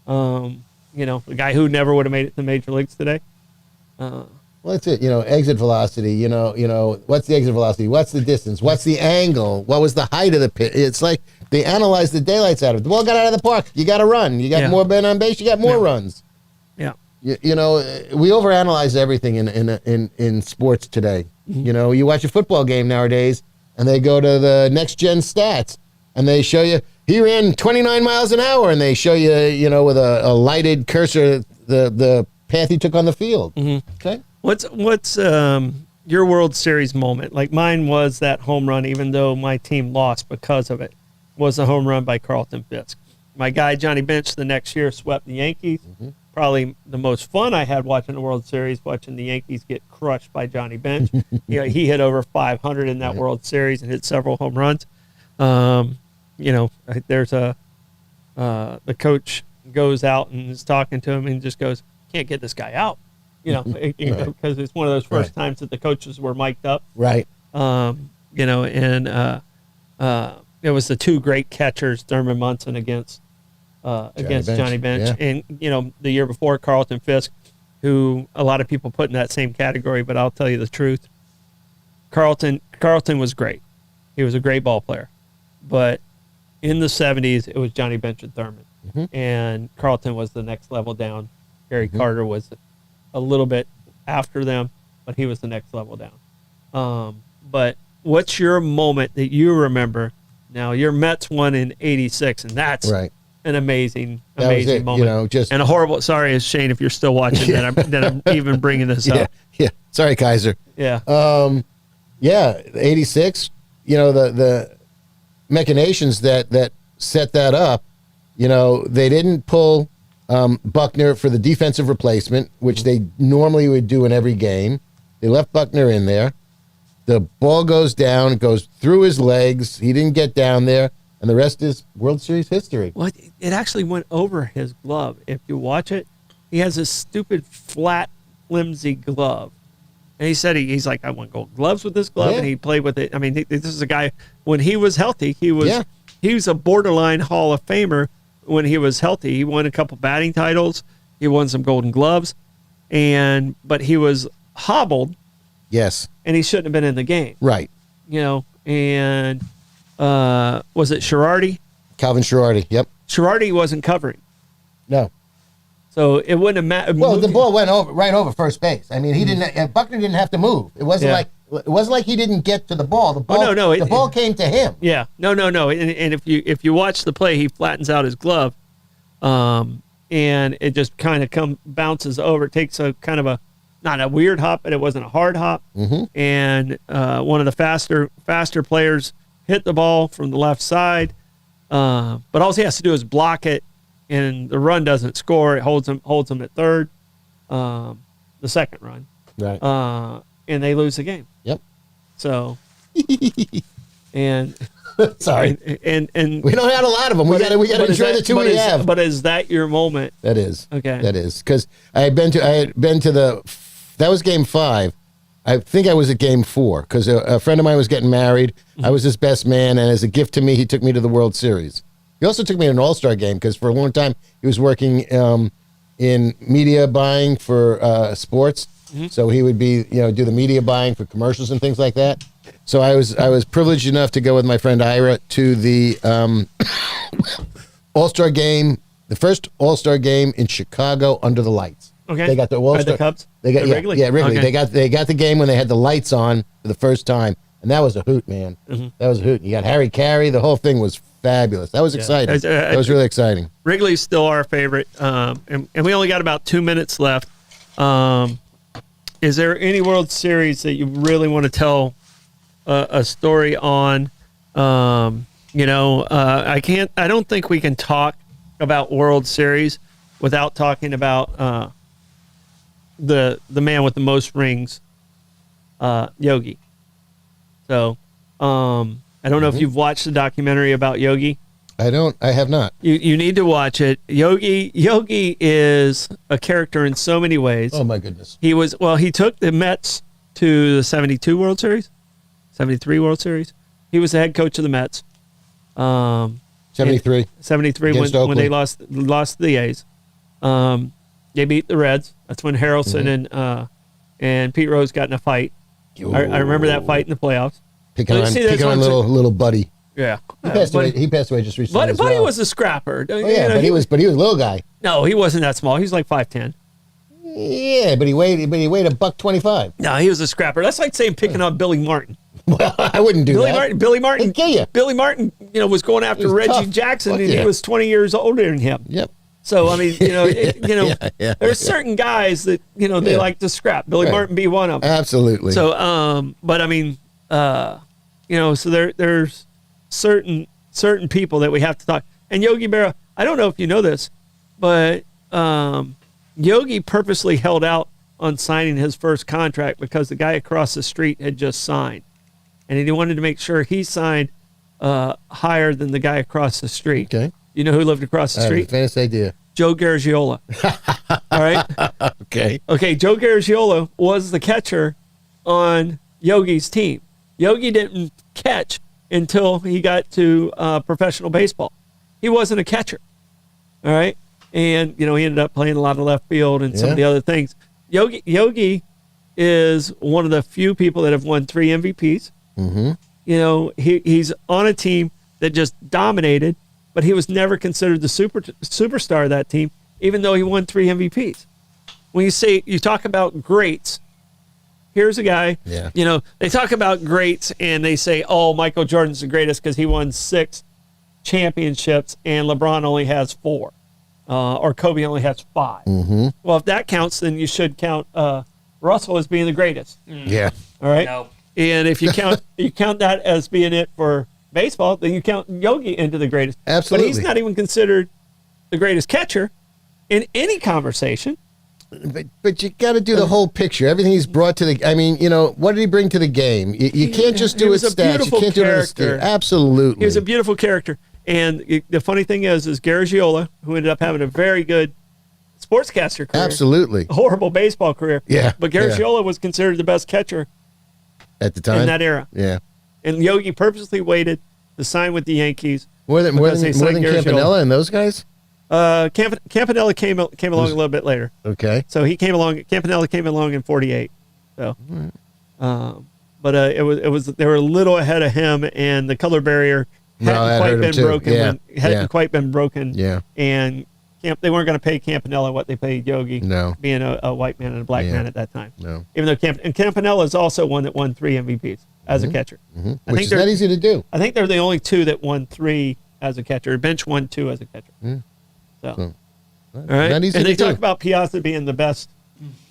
You know, the guy who never would have made it to the major leagues today. Well, that's it. Exit velocity. What's the exit velocity? What's the distance? What's the angle? What was the height of the pit? It's like they analyze the daylights out of it. The ball got out of the park. You got to run. You got more men on base. You got more runs. Yeah. We overanalyze everything in sports today. Mm-hmm. You watch a football game nowadays, and they go to the next gen stats, and they show you he ran 29 miles an hour, and they show you, with a lighted cursor the path he took on the field. Mm-hmm. Okay. What's your World Series moment? Like mine was that home run, even though my team lost because of it, was a home run by Carlton Fisk. My guy, Johnny Bench, the next year swept the Yankees. Mm-hmm. Probably the most fun I had watching the World Series, watching the Yankees get crushed by Johnny Bench. He hit over 500 in that World Series and hit several home runs. There's the coach goes out and is talking to him and just goes, can't get this guy out. Because it's one of those first times that the coaches were mic'd up. Right. It was the two great catchers, Thurman Munson against Johnny Bench. Yeah. And, the year before, Carlton Fisk, who a lot of people put in that same category, but I'll tell you the truth. Carlton was great. He was a great ball player. But in the 70s, it was Johnny Bench and Thurman. Mm-hmm. And Carlton was the next level down. Gary Carter was a little bit after them, but he was the next level down. But what's your moment that you remember? Now, your Mets won in '86, and that's an amazing moment. And a horrible. Sorry, Shane, if you're still watching that I'm even bringing this up. Yeah. Sorry, Kaiser. Yeah. '86. The machinations that set that up. They didn't pull Buckner for the defensive replacement, which they normally would do in every game. They left Buckner in there. The ball goes down, goes through his legs. He didn't get down there, and the rest is World Series history. Well, it actually went over his glove. If you watch it, he has this stupid, flat, flimsy glove. And he said he's like, I want gold gloves with this glove, and he played with it. I mean, this is a guy, when he was healthy, he was a borderline Hall of Famer when he was healthy. He won a couple batting titles. He won some Golden Gloves, but he was hobbled. Yes. And he shouldn't have been in the game. Right. And was it Girardi? Calvin Girardi, yep. Girardi wasn't covering. No. So it wouldn't have mattered. Well, the ball went right over first base. I mean, Buckner didn't have to move. It wasn't like he didn't get to the ball. The ball, the ball came to him. Yeah. No. And if you watch the play, he flattens out his glove, and it just kind of bounces over. It takes a kind of not a weird hop, but it wasn't a hard hop. Mm-hmm. And one of the faster players hit the ball from the left side, but all he has to do is block it, and the run doesn't score. It holds him at third, the second run, right? And they lose the game. Yep. So, and sorry, and we don't have a lot of them. We got to enjoy the two we have. But is that your moment? That is okay. That is because I had been to the. That was game 5. I think I was at game 4 because a friend of mine was getting married. Mm-hmm. I was his best man, and as a gift to me, he took me to the World Series. He also took me to an All-Star game because for a long time he was working in media buying for sports. Mm-hmm. So he would be, do the media buying for commercials and things like that. So I was privileged enough to go with my friend Ira to the All-Star game, the first All-Star game in Chicago under the lights. Okay. They got the All-Star. The Cubs? They got Wrigley? Yeah, Wrigley. Okay. They got the game when they had the lights on for the first time, and that was a hoot, man. Mm-hmm. That was a hoot. You got Harry Carey. The whole thing was fabulous. That was exciting. That was really exciting. Wrigley's still our favorite, and we only got about 2 minutes left. Is there any World Series that you really want to tell a story on? I don't think we can talk about World Series without talking about the man with the most rings, Yogi. So, I don't know if you've watched the documentary about Yogi. I have not. You need to watch it. Yogi is a character in so many ways. Oh my goodness. He took the Mets to the 72 World Series, 73 World Series. He was the head coach of the Mets. 73 when they lost to the A's. They beat the Reds. That's when Harrelson and Pete Rose got in a fight. I remember that fight in the playoffs. Picking on little Buddy. Yeah, He passed away just recently. Buddy was a scrapper. Oh, yeah, but he was a little guy. No, he wasn't that small. He was like 5'10". Yeah, but he weighed $125. No, he was a scrapper. That's like saying picking on Billy Martin. Well, I wouldn't do that. Billy Martin. He'd kill you. Billy Martin, was going after Reggie tough. Jackson, Fuck and he was 20 years older than him. Yep. So I mean, there's certain guys that they like to scrap. Billy Martin be one of them. Absolutely. So, but I mean, so there's certain people that we have to talk. And Yogi Berra, I don't know if you know this, but Yogi purposely held out on signing his first contract because the guy across the street had just signed, and he wanted to make sure he signed higher than the guy across the street. Okay. You know who lived across the street? I have a fantasy idea. Joe Garagiola. All right. Okay. Joe Garagiola was the catcher on Yogi's team. Yogi didn't catch until he got to professional baseball. He wasn't a catcher. All right. And, he ended up playing a lot of left field and some of the other things. Yogi is one of the few people that have won 3 MVPs. Mm-hmm. He's on a team that just dominated, but he was never considered the superstar of that team, even though he won 3 MVPs. When you talk about greats, here's a guy, they talk about greats and they say, oh, Michael Jordan's the greatest because he won 6 championships and LeBron only has 4. Or Kobe only has 5. Mm-hmm. Well, if that counts, then you should count Russell as being the greatest. Yeah. All right. No. And if you count that as being it for baseball, then you count Yogi into the greatest. Absolutely. But he's not even considered the greatest catcher in any conversation. But you got to do the whole picture. Everything he's brought to the. I mean, what did he bring to the game? You can't just do his stats. You can't do it. Absolutely. He was a beautiful character. And the funny thing is Garagiola, who ended up having a very good sportscaster career. Absolutely. A horrible baseball career. Yeah. But Garagiola was considered the best catcher at the time in that era. Yeah. And Yogi purposely waited to sign with the Yankees. More than Campanella and those guys? Campanella came along a little bit later. Okay. So Campanella came along in 48. So but they were a little ahead of him, and the color barrier hadn't quite been broken. Yeah. And they weren't going to pay Campanella what they paid Yogi. No. Being a white man and a black man at that time. No. Even though Campanella is also one that won 3 MVPs as a catcher. Mm-hmm. Which is not easy to do. I think they're the only 2 that won 3 as a catcher. Bench won 2 as a catcher. Mm. So all right. Not easy and they to talk do. about Piazza being the best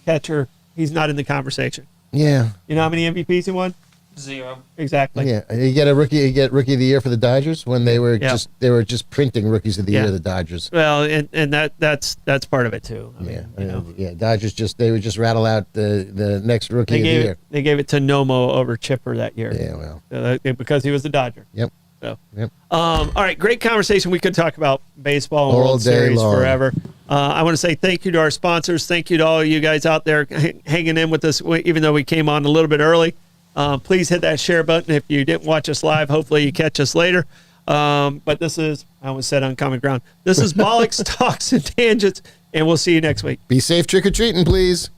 catcher. He's not in the conversation. Yeah. You know how many MVPs he won? 0. Exactly. Yeah. You get rookie of the year for the Dodgers when they were just printing rookies of the year of the Dodgers. Well, and that's part of it too. Dodgers they would just rattle out the next rookie of the year. They gave it to Nomo over Chipper that year. Yeah, well, because he was the Dodger. Yep. So, yep. All right, great conversation. We could talk about baseball and World Series forever. I want to say thank you to our sponsors. Thank you to all of you guys out there hanging in with us, even though we came on a little bit early. Please hit that share button. If you didn't watch us live, hopefully you catch us later. But this is, I almost said Uncommon Ground. This is Bollox Talks and Tangents, and we'll see you next week. Be safe trick-or-treating, please.